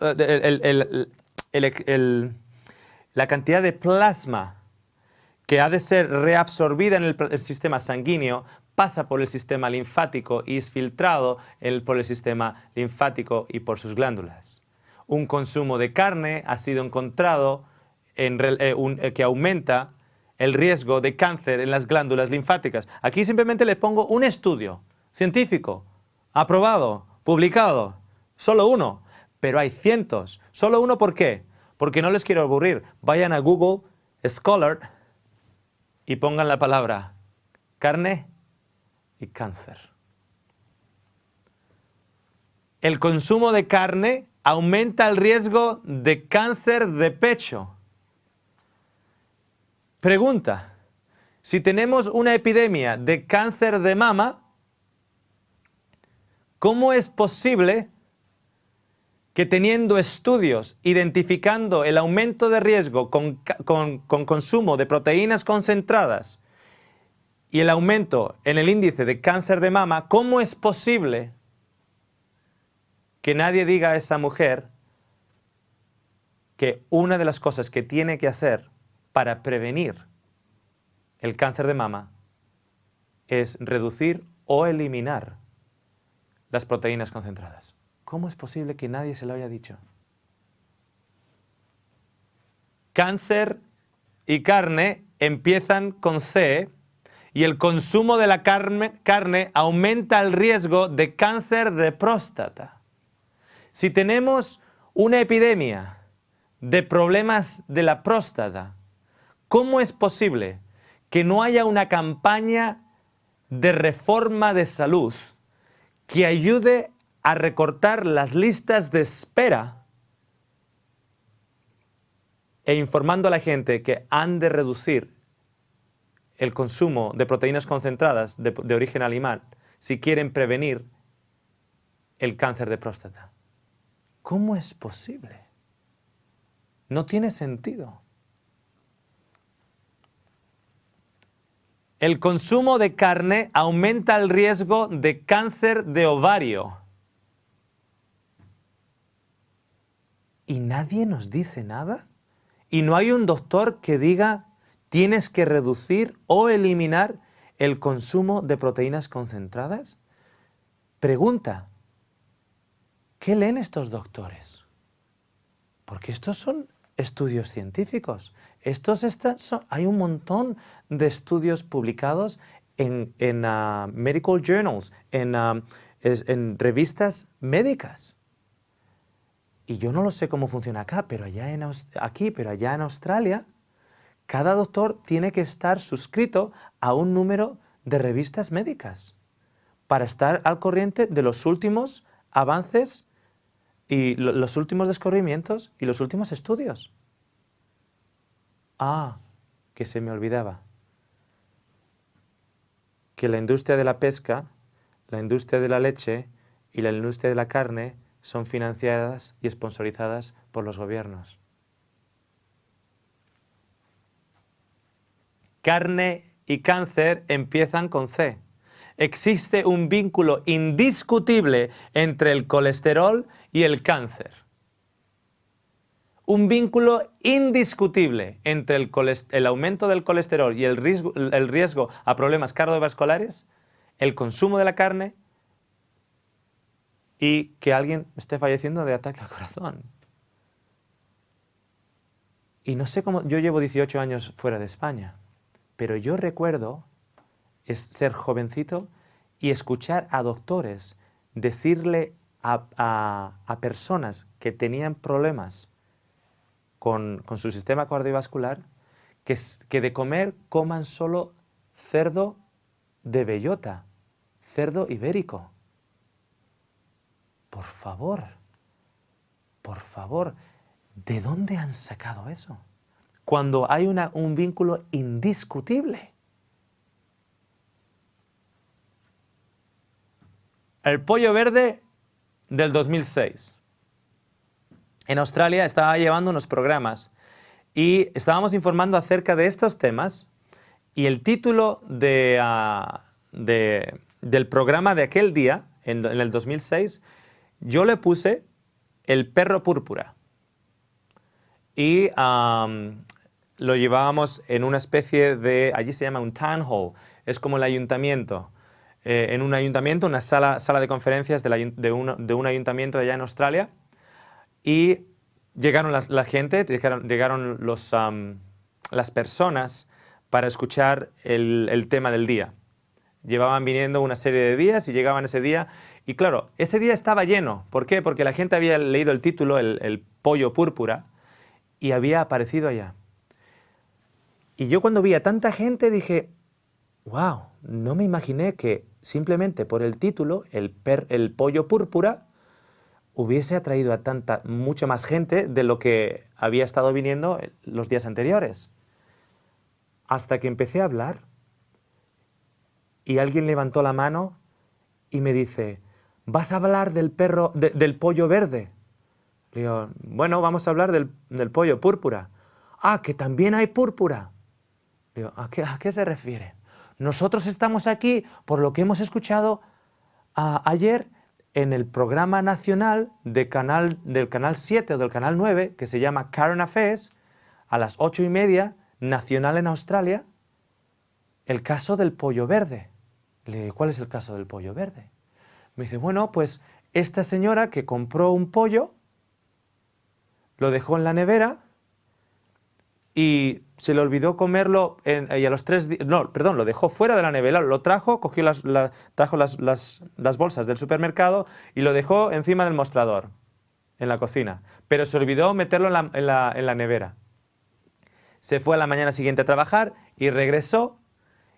la cantidad de plasma que ha de ser reabsorbida en el sistema sanguíneo pasa por el sistema linfático y es filtrado por el sistema linfático y por sus glándulas. Un consumo de carne ha sido encontrado que aumenta el riesgo de cáncer en las glándulas linfáticas. Aquí simplemente le pongo un estudio científico, aprobado, publicado, solo uno, pero hay cientos. ¿Solo uno por qué? Porque no les quiero aburrir. Vayan a Google Scholar y pongan la palabra carne y cáncer. El consumo de carne aumenta el riesgo de cáncer de pecho. Pregunta, si tenemos una epidemia de cáncer de mama, ¿cómo es posible que teniendo estudios identificando el aumento de riesgo con consumo de proteínas concentradas y el aumento en el índice de cáncer de mama, cómo es posible que nadie diga a esa mujer que una de las cosas que tiene que hacer para prevenir el cáncer de mama es reducir o eliminar las proteínas concentradas? ¿Cómo es posible que nadie se lo haya dicho? Cáncer y carne empiezan con C y el consumo de la carne aumenta el riesgo de cáncer de próstata. Si tenemos una epidemia de problemas de la próstata, ¿cómo es posible que no haya una campaña de reforma de salud que ayude a recortar las listas de espera e informando a la gente que han de reducir el consumo de proteínas concentradas de origen animal si quieren prevenir el cáncer de próstata? ¿Cómo es posible? No tiene sentido. El consumo de carne aumenta el riesgo de cáncer de ovario. ¿Y nadie nos dice nada? ¿Y no hay un doctor que diga tienes que reducir o eliminar el consumo de proteínas concentradas? Pregunta, ¿qué leen estos doctores? Porque estos son estudios científicos. Hay un montón de estudios publicados en medical journals, en revistas médicas. Y yo no lo sé cómo funciona acá, pero allá en Australia, cada doctor tiene que estar suscrito a un número de revistas médicas para estar al corriente de los últimos avances y los últimos descubrimientos y los últimos estudios. Ah, que se me olvidaba. Que la industria de la pesca, la industria de la leche y la industria de la carne son financiadas y sponsorizadas por los gobiernos. Carne y cáncer empiezan con C. Existe un vínculo indiscutible entre el colesterol y el cáncer. Un vínculo indiscutible entre el aumento del colesterol y el riesgo a problemas cardiovasculares, el consumo de la carne y que alguien esté falleciendo de ataque al corazón. Y no sé cómo, yo llevo 18 años fuera de España, pero yo recuerdo ser jovencito y escuchar a doctores decirle a personas que tenían problemas con su sistema cardiovascular que de comer coman solo cerdo de bellota, cerdo ibérico. Por favor, ¿de dónde han sacado eso? Cuando hay un vínculo indiscutible. El pollo verde del 2006. En Australia estaba llevando unos programas y estábamos informando acerca de estos temas y el título del programa de aquel día, en el 2006, yo le puse El perro púrpura. Y lo llevábamos en una especie de, allí se llama un town hall, es como el ayuntamiento. En un ayuntamiento, una sala de conferencias de un ayuntamiento allá en Australia. Y llegaron la gente, llegaron las personas para escuchar el tema del día. Llevaban viniendo una serie de días y llegaban ese día. Y claro, ese día estaba lleno. ¿Por qué? Porque la gente había leído el título, el pollo púrpura, y había aparecido allá. Y yo cuando vi a tanta gente dije, wow, no me imaginé que simplemente por el título, el pollo púrpura, hubiese atraído a mucha más gente de lo que había estado viniendo los días anteriores. Hasta que empecé a hablar y alguien levantó la mano y me dice, ¿vas a hablar del pollo verde? Le digo, bueno, vamos a hablar del pollo púrpura. Ah, que también hay púrpura. Le digo, ¿a qué se refiere? Nosotros estamos aquí por lo que hemos escuchado ayer en el programa nacional del canal 7 o del canal 9, que se llama Current Affairs, a las 8:30, nacional en Australia, el caso del pollo verde. Le digo, ¿cuál es el caso del pollo verde? Me dice, bueno, pues esta señora que compró un pollo, lo dejó en la nevera y se le olvidó comerlo y a los 3 días... No, perdón, lo dejó fuera de la nevera, lo trajo, cogió trajo las bolsas del supermercado y lo dejó encima del mostrador, en la cocina. Pero se olvidó meterlo en la nevera. Se fue a la mañana siguiente a trabajar y regresó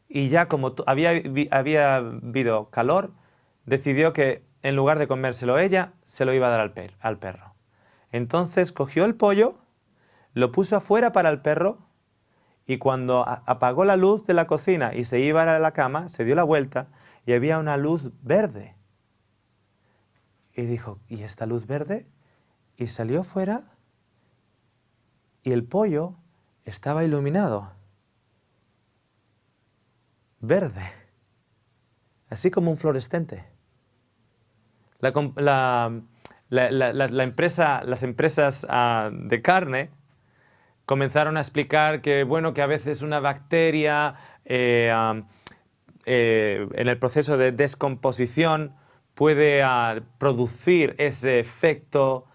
y ya como había habido calor, decidió que en lugar de comérselo ella, se lo iba a dar al perro. Entonces cogió el pollo, lo puso afuera para el perro y cuando apagó la luz de la cocina y se iba a la cama, se dio la vuelta y había una luz verde. Y dijo, ¿y esta luz verde? Y salió fuera y el pollo estaba iluminado. Verde. Así como un fluorescente. Las empresas de carne comenzaron a explicar que, bueno, que a veces una bacteria en el proceso de descomposición puede producir ese efecto,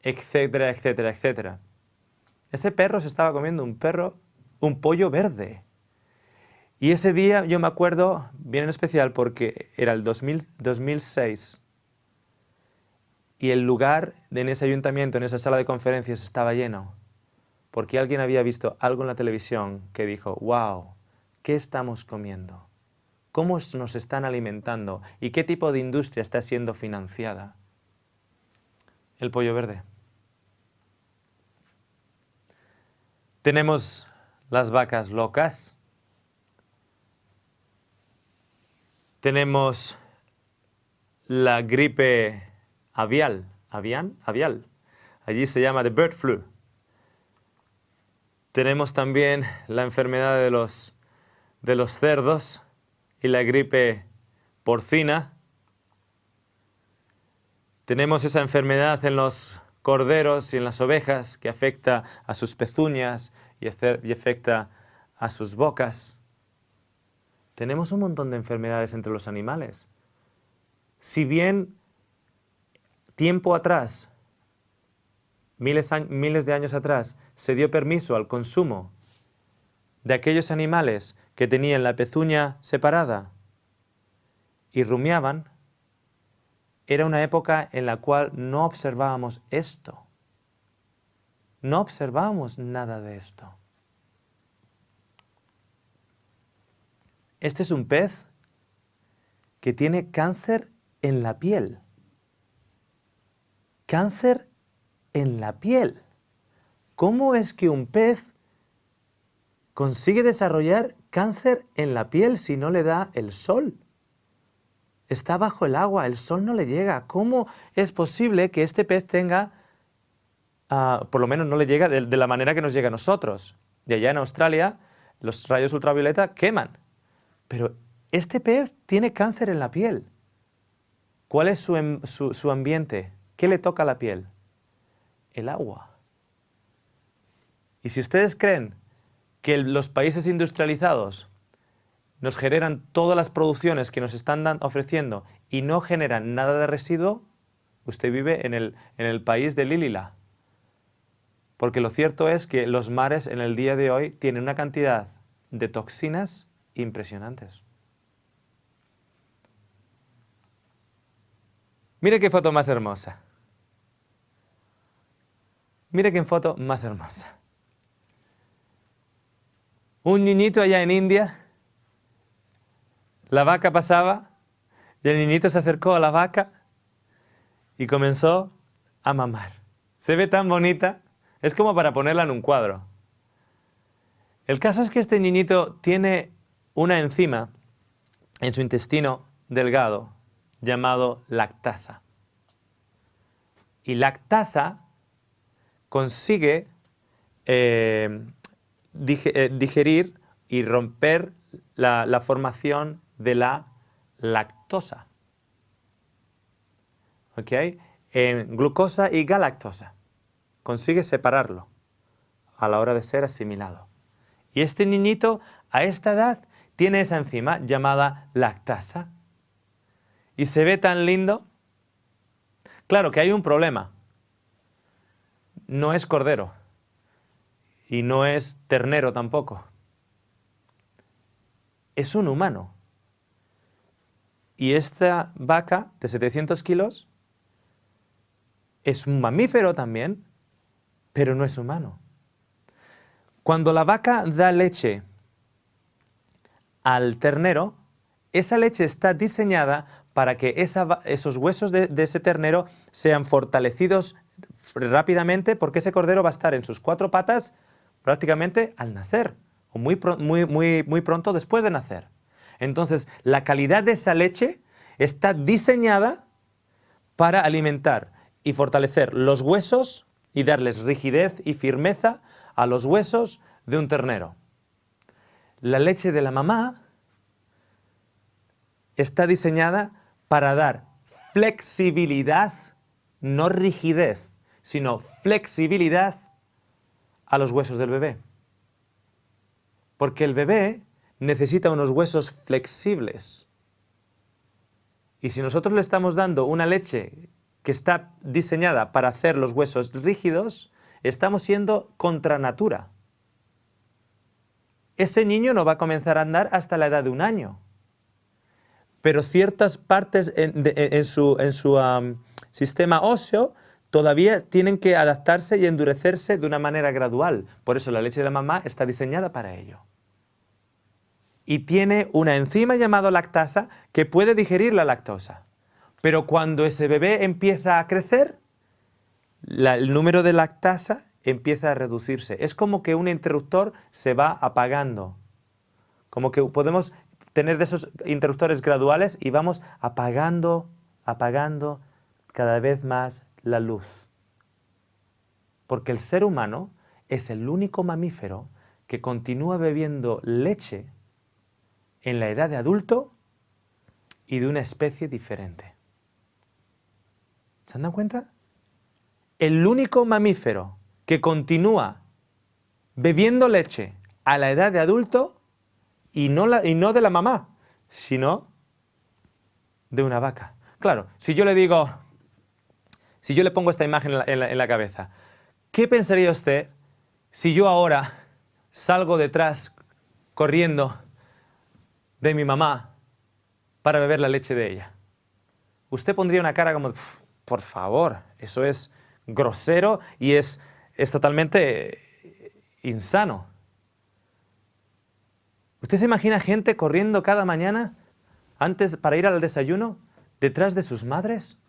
etcétera, etcétera, etcétera. Ese perro se estaba comiendo un pollo verde. Y ese día yo me acuerdo bien en especial porque era el 2006 y el lugar en ese ayuntamiento, en esa sala de conferencias estaba lleno. Porque alguien había visto algo en la televisión que dijo, wow, ¿qué estamos comiendo? ¿Cómo nos están alimentando? ¿Y qué tipo de industria está siendo financiada? El pollo verde. Tenemos las vacas locas. Tenemos la gripe avial. Avial. Allí se llama the bird flu. Tenemos también la enfermedad de los cerdos y la gripe porcina. Tenemos esa enfermedad en los corderos y en las ovejas que afecta a sus pezuñas y afecta a sus bocas. Tenemos un montón de enfermedades entre los animales. Si bien tiempo atrás, miles de años atrás, se dio permiso al consumo de aquellos animales que tenían la pezuña separada y rumiaban, era una época en la cual no observábamos esto. No observábamos nada de esto. Este es un pez que tiene cáncer en la piel. Cáncer en la piel. ¿Cómo es que un pez consigue desarrollar cáncer en la piel si no le da el sol? Está bajo el agua, el sol no le llega. ¿Cómo es posible que este pez tenga, por lo menos no le llega de la manera que nos llega a nosotros? De allá en Australia, los rayos ultravioleta queman. Pero este pez tiene cáncer en la piel. ¿Cuál es su ambiente? ¿Qué le toca a la piel? El agua. Y si ustedes creen que los países industrializados nos generan todas las producciones que nos están ofreciendo y no generan nada de residuo, usted vive en el país de Lilila. Porque lo cierto es que los mares en el día de hoy tienen una cantidad de toxinas impresionantes. Mire qué foto más hermosa. Mire qué foto más hermosa. Un niñito allá en India, la vaca pasaba y el niñito se acercó a la vaca y comenzó a mamar. Se ve tan bonita, es como para ponerla en un cuadro. El caso es que este niñito tiene una enzima en su intestino delgado llamado lactasa. Y lactasa consigue digerir y romper la formación de la lactosa. ¿Ok? En glucosa y galactosa. Consigue separarlo a la hora de ser asimilado. Y este niñito a esta edad tiene esa enzima llamada lactasa. Y se ve tan lindo. Claro que hay un problema. No es cordero. Y no es ternero tampoco. Es un humano. Y esta vaca de 700 kilos es un mamífero también, pero no es humano. Cuando la vaca da leche al ternero, esa leche está diseñada para que esos huesos de ese ternero sean fortalecidos rápidamente, porque ese cordero va a estar en sus 4 patas prácticamente al nacer, o muy pronto después de nacer. Entonces, la calidad de esa leche está diseñada para alimentar y fortalecer los huesos y darles rigidez y firmeza a los huesos de un ternero. La leche de la mamá está diseñada para dar flexibilidad, no rigidez, sino flexibilidad a los huesos del bebé. Porque el bebé necesita unos huesos flexibles. Y si nosotros le estamos dando una leche que está diseñada para hacer los huesos rígidos, estamos siendo contra natura. Ese niño no va a comenzar a andar hasta la edad de 1 año. Pero ciertas partes en su sistema óseo todavía tienen que adaptarse y endurecerse de una manera gradual. Por eso la leche de la mamá está diseñada para ello. Y tiene una enzima llamada lactasa que puede digerir la lactosa. Pero cuando ese bebé empieza a crecer, el número de lactasa empieza a reducirse. Es como que un interruptor se va apagando. Como que podemos tener de esos interruptores graduales y vamos apagando cada vez más la luz. Porque el ser humano es el único mamífero que continúa bebiendo leche en la edad de adulto y de una especie diferente. ¿Se han dado cuenta? El único mamífero que continúa bebiendo leche a la edad de adulto y no de la mamá, sino de una vaca. Claro, si yo le pongo esta imagen en la cabeza, ¿qué pensaría usted si yo ahora salgo detrás corriendo de mi mamá para beber la leche de ella? Usted pondría una cara como, por favor, eso es grosero y es totalmente insano. ¿Usted se imagina gente corriendo cada mañana antes para ir al desayuno detrás de sus madres?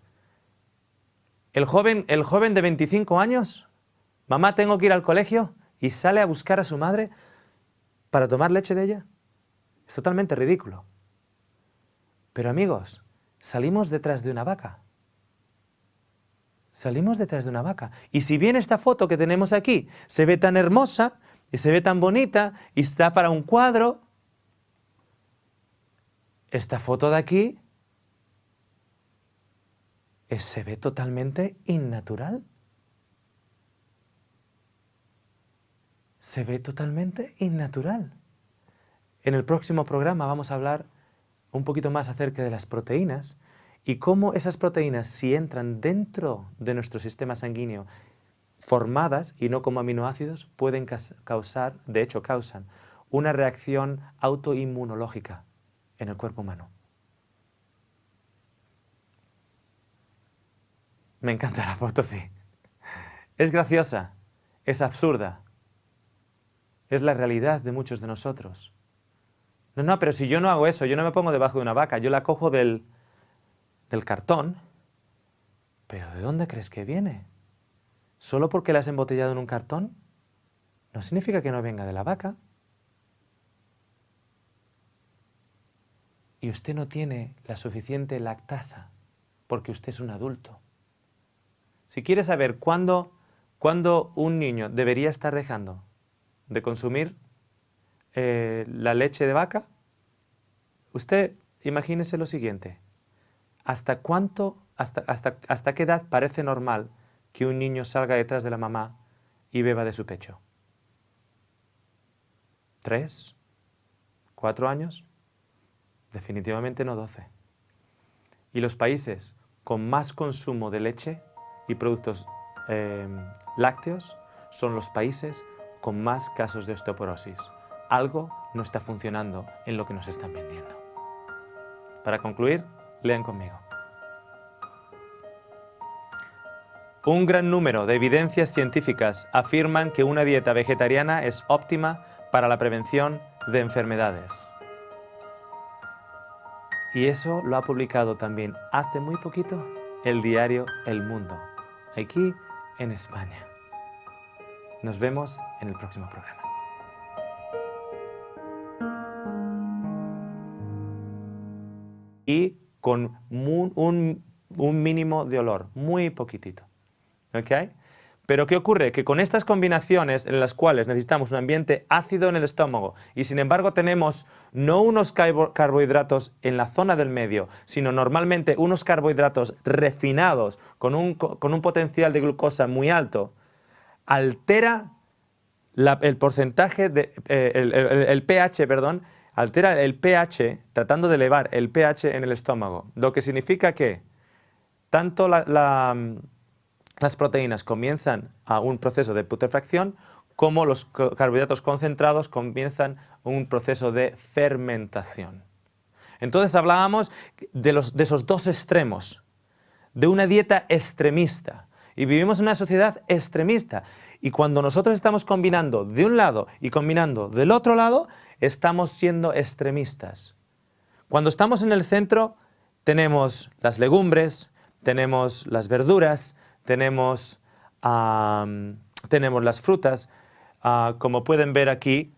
El joven de 25 años, mamá, tengo que ir al colegio, y sale a buscar a su madre para tomar leche de ella. Es totalmente ridículo. Pero amigos, salimos detrás de una vaca. Salimos detrás de una vaca. Y si bien esta foto que tenemos aquí se ve tan hermosa y se ve tan bonita y está para un cuadro, esta foto de aquí se ve totalmente innatural. Se ve totalmente innatural. En el próximo programa vamos a hablar un poquito más acerca de las proteínas y cómo esas proteínas, si entran dentro de nuestro sistema sanguíneo formadas y no como aminoácidos, pueden causar, de hecho causan, una reacción autoinmunológica en el cuerpo humano. Me encanta la foto, sí. Es graciosa, es absurda. Es la realidad de muchos de nosotros. No, pero si yo no hago eso, yo no me pongo debajo de una vaca, yo la cojo del cartón. ¿Pero de dónde crees que viene? ¿Solo porque la has embotellado en un cartón? No significa que no venga de la vaca. Y usted no tiene la suficiente lactasa, porque usted es un adulto. Si quiere saber cuándo un niño debería estar dejando de consumir la leche de vaca, usted imagínese lo siguiente. ¿Hasta qué edad parece normal que un niño salga detrás de la mamá y beba de su pecho? ¿3? ¿4 años? Definitivamente no 12. Y los países con más consumo de leche y productos lácteos son los países con más casos de osteoporosis. Algo no está funcionando en lo que nos están vendiendo. Para concluir, lean conmigo. Un gran número de evidencias científicas afirman que una dieta vegetariana es óptima para la prevención de enfermedades. Y eso lo ha publicado también hace muy poquito el diario El Mundo, aquí en España. Nos vemos en el próximo programa. Y con un mínimo de olor, muy poquitito. ¿Ok? Pero ¿qué ocurre? Que con estas combinaciones en las cuales necesitamos un ambiente ácido en el estómago y sin embargo tenemos no unos carbohidratos en la zona del medio, sino normalmente unos carbohidratos refinados con un potencial de glucosa muy alto, altera el porcentaje de el pH, perdón, altera el pH tratando de elevar el pH en el estómago, lo que significa que tanto las proteínas comienzan a un proceso de putrefacción como los carbohidratos concentrados comienzan un proceso de fermentación. Entonces hablábamos de esos dos extremos, de una dieta extremista. Y vivimos en una sociedad extremista. Y cuando nosotros estamos combinando de un lado y combinando del otro lado, estamos siendo extremistas. Cuando estamos en el centro, tenemos las legumbres, tenemos las verduras, tenemos las frutas, como pueden ver aquí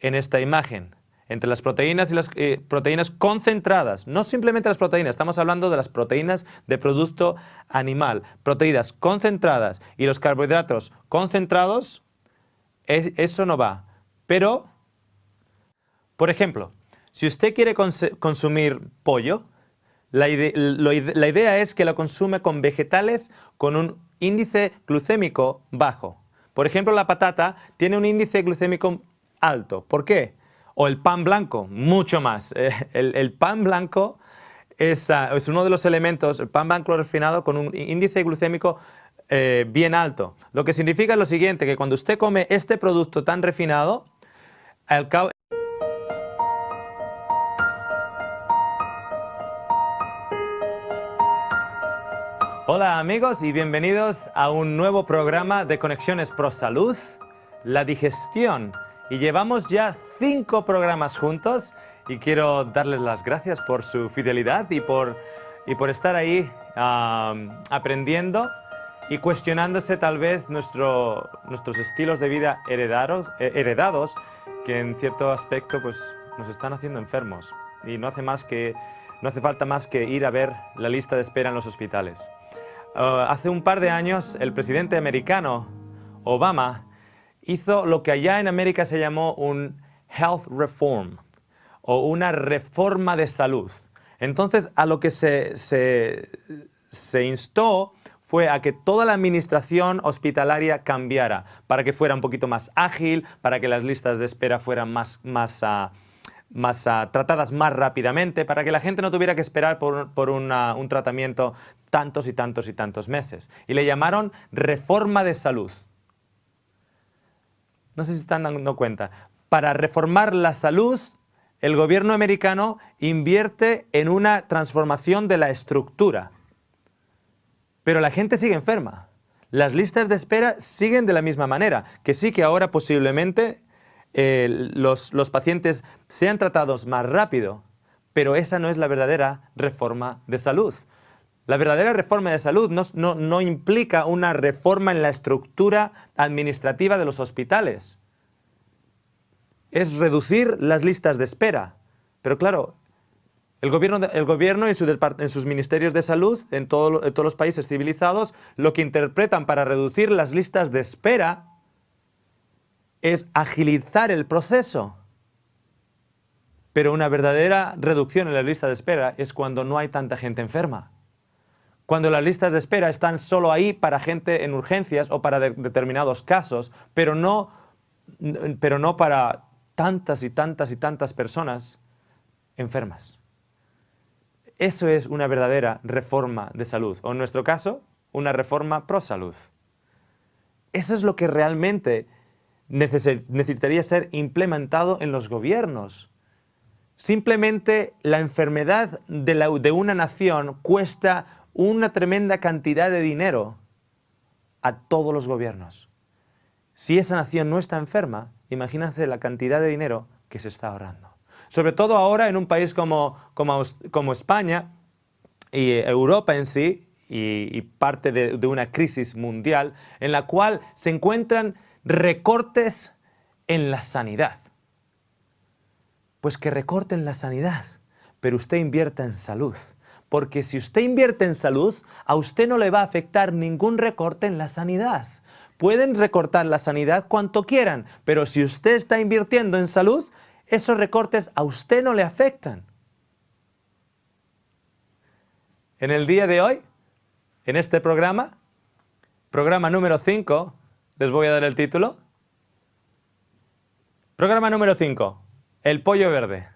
en esta imagen. Entre las proteínas y las proteínas concentradas, no simplemente las proteínas, estamos hablando de las proteínas de producto animal, proteínas concentradas y los carbohidratos concentrados, eso no va. Pero, por ejemplo, si usted quiere consumir pollo, la idea es que lo consume con vegetales con un índice glucémico bajo. Por ejemplo, la patata tiene un índice glucémico alto. ¿Por qué? O el pan blanco, mucho más. El pan blanco es uno de los elementos, el pan blanco refinado con un índice glucémico bien alto. Lo que significa lo siguiente, que cuando usted come este producto tan refinado, al cabo... Hola amigos y bienvenidos a un nuevo programa de Conexiones Pro Salud, la digestión y llevamos ya 5 programas juntos y quiero darles las gracias por su fidelidad y por estar ahí aprendiendo y cuestionándose tal vez nuestros estilos de vida heredados que en cierto aspecto pues, nos están haciendo enfermos y no hace falta más que ir a ver la lista de espera en los hospitales. Hace un par de años el presidente americano Obama hizo lo que allá en América se llamó un health reform o una reforma de salud. Entonces a lo que se instó fue a que toda la administración hospitalaria cambiara para que fuera un poquito más ágil, para que las listas de espera fueran tratadas más rápidamente, para que la gente no tuviera que esperar por un tratamiento tantos y tantos y tantos meses. Y le llamaron reforma de salud. No sé si se están dando cuenta. Para reformar la salud, el gobierno americano invierte en una transformación de la estructura. Pero la gente sigue enferma. Las listas de espera siguen de la misma manera, que sí que ahora posiblemente los pacientes sean tratados más rápido, pero esa no es la verdadera reforma de salud. La verdadera reforma de salud no implica una reforma en la estructura administrativa de los hospitales. Es reducir las listas de espera. Pero claro, el gobierno en sus ministerios de salud, en todos los países civilizados, lo que interpretan para reducir las listas de espera es agilizar el proceso. Pero una verdadera reducción en la lista de espera es cuando no hay tanta gente enferma. Cuando las listas de espera están solo ahí para gente en urgencias o para determinados casos, pero no para tantas y tantas y tantas personas enfermas. Eso es una verdadera reforma de salud, o en nuestro caso, una reforma pro salud. Eso es lo que realmente necesitaría ser implementado en los gobiernos. Simplemente la enfermedad de una nación cuesta una tremenda cantidad de dinero a todos los gobiernos. Si esa nación no está enferma, imagínense la cantidad de dinero que se está ahorrando. Sobre todo ahora en un país como España y Europa en sí, y parte de una crisis mundial, en la cual se encuentran recortes en la sanidad. Pues que recorten la sanidad, pero usted invierta en salud. Porque si usted invierte en salud, a usted no le va a afectar ningún recorte en la sanidad. Pueden recortar la sanidad cuanto quieran, pero si usted está invirtiendo en salud, esos recortes a usted no le afectan. En el día de hoy, en este programa número 5, les voy a dar el título. Programa número 5, el pollo verde.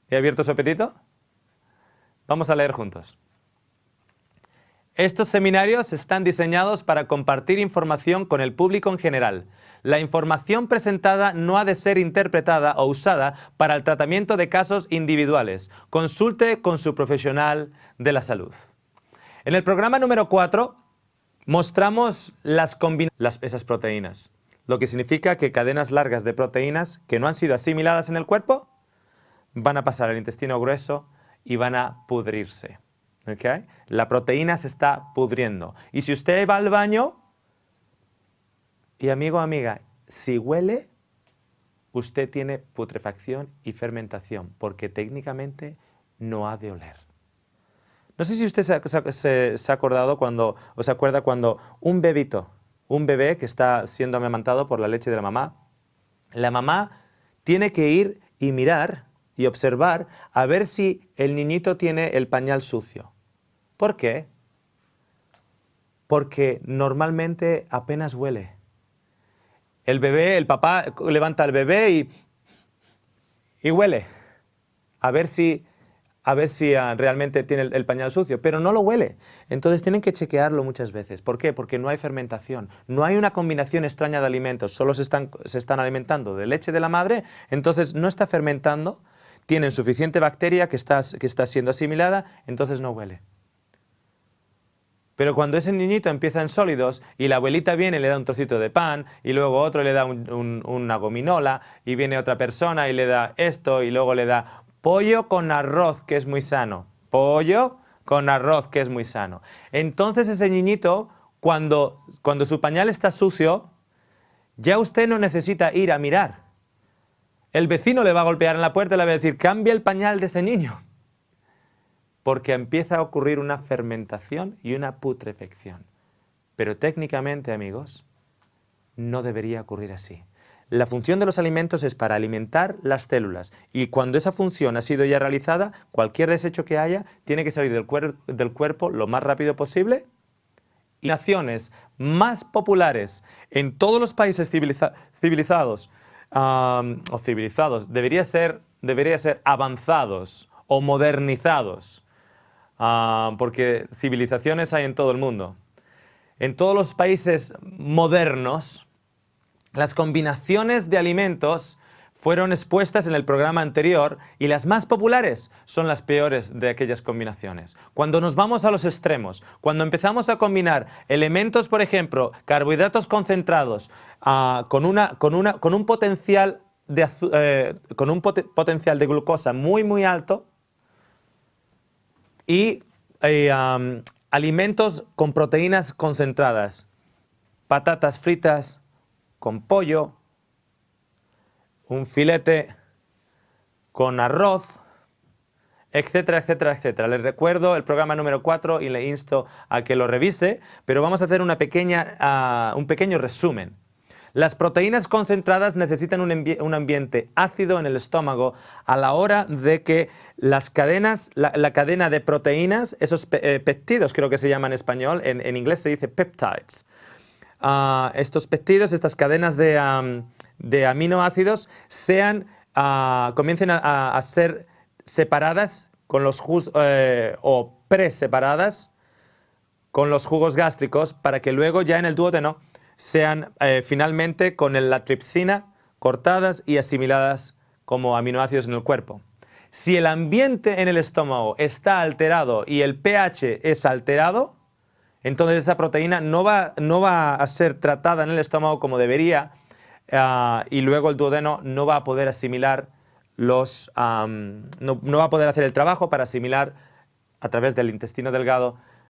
¿He abierto su apetito? Vamos a leer juntos. Estos seminarios están diseñados para compartir información con el público en general. La información presentada no ha de ser interpretada o usada para el tratamiento de casos individuales. Consulte con su profesional de la salud. En el programa número 4 mostramos esas proteínas, lo que significa que cadenas largas de proteínas que no han sido asimiladas en el cuerpo van a pasar al intestino grueso y van a pudrirse. ¿Okay? La proteína se está pudriendo. Y si usted va al baño, y amigo o amiga, si huele, usted tiene putrefacción y fermentación, porque técnicamente no ha de oler. No sé si usted se ha acordado o se acuerda cuando un bebé que está siendo amamantado por la leche de la mamá tiene que ir y mirar y observar a ver si el niñito tiene el pañal sucio. ¿Por qué? Porque normalmente apenas huele. El papá levanta al bebé y huele. A ver si realmente tiene el pañal sucio, pero no lo huele. Entonces tienen que chequearlo muchas veces. ¿Por qué? Porque no hay fermentación. No hay una combinación extraña de alimentos. Solo se están alimentando de leche de la madre, entonces no está fermentando. Tienen suficiente bacteria que está siendo asimilada, entonces no huele. Pero cuando ese niñito empieza en sólidos y la abuelita viene y le da un trocito de pan y luego otro le da una gominola y viene otra persona y le da esto y luego le da pollo con arroz, que es muy sano. Pollo con arroz, que es muy sano. Entonces ese niñito, cuando su pañal está sucio, ya usted no necesita ir a mirar. El vecino le va a golpear en la puerta y le va a decir, cambia el pañal de ese niño. Porque empieza a ocurrir una fermentación y una putrefacción. Pero técnicamente, amigos, no debería ocurrir así. La función de los alimentos es para alimentar las células y cuando esa función ha sido ya realizada, cualquier desecho que haya tiene que salir del cuerpo lo más rápido posible. Y naciones más populares en todos los países civilizados, debería ser avanzados o modernizados. Porque civilizaciones hay en todo el mundo. En todos los países modernos, las combinaciones de alimentos fueron expuestas en el programa anterior y las más populares son las peores de aquellas combinaciones. Cuando nos vamos a los extremos, cuando empezamos a combinar elementos, por ejemplo, carbohidratos concentrados con un potencial de glucosa muy alto, y alimentos con proteínas concentradas, patatas fritas con pollo, un filete con arroz, etcétera, etcétera, etcétera. Les recuerdo el programa número 4 y le insto a que lo revise, pero vamos a hacer un pequeño resumen. Las proteínas concentradas necesitan un ambiente ácido en el estómago a la hora de que las cadenas, la cadena de proteínas, esos peptidos creo que se llama en español, en inglés se dice peptides. Estos peptidos, estas cadenas de aminoácidos comiencen a ser separadas con los o preseparadas con los jugos gástricos para que luego ya en el duodeno sean finalmente con la tripsina cortadas y asimiladas como aminoácidos en el cuerpo. Si el ambiente en el estómago está alterado y el pH es alterado, entonces esa proteína no va a ser tratada en el estómago como debería y luego el duodeno no va a poder asimilar no va a poder hacer el trabajo para asimilar a través del intestino delgado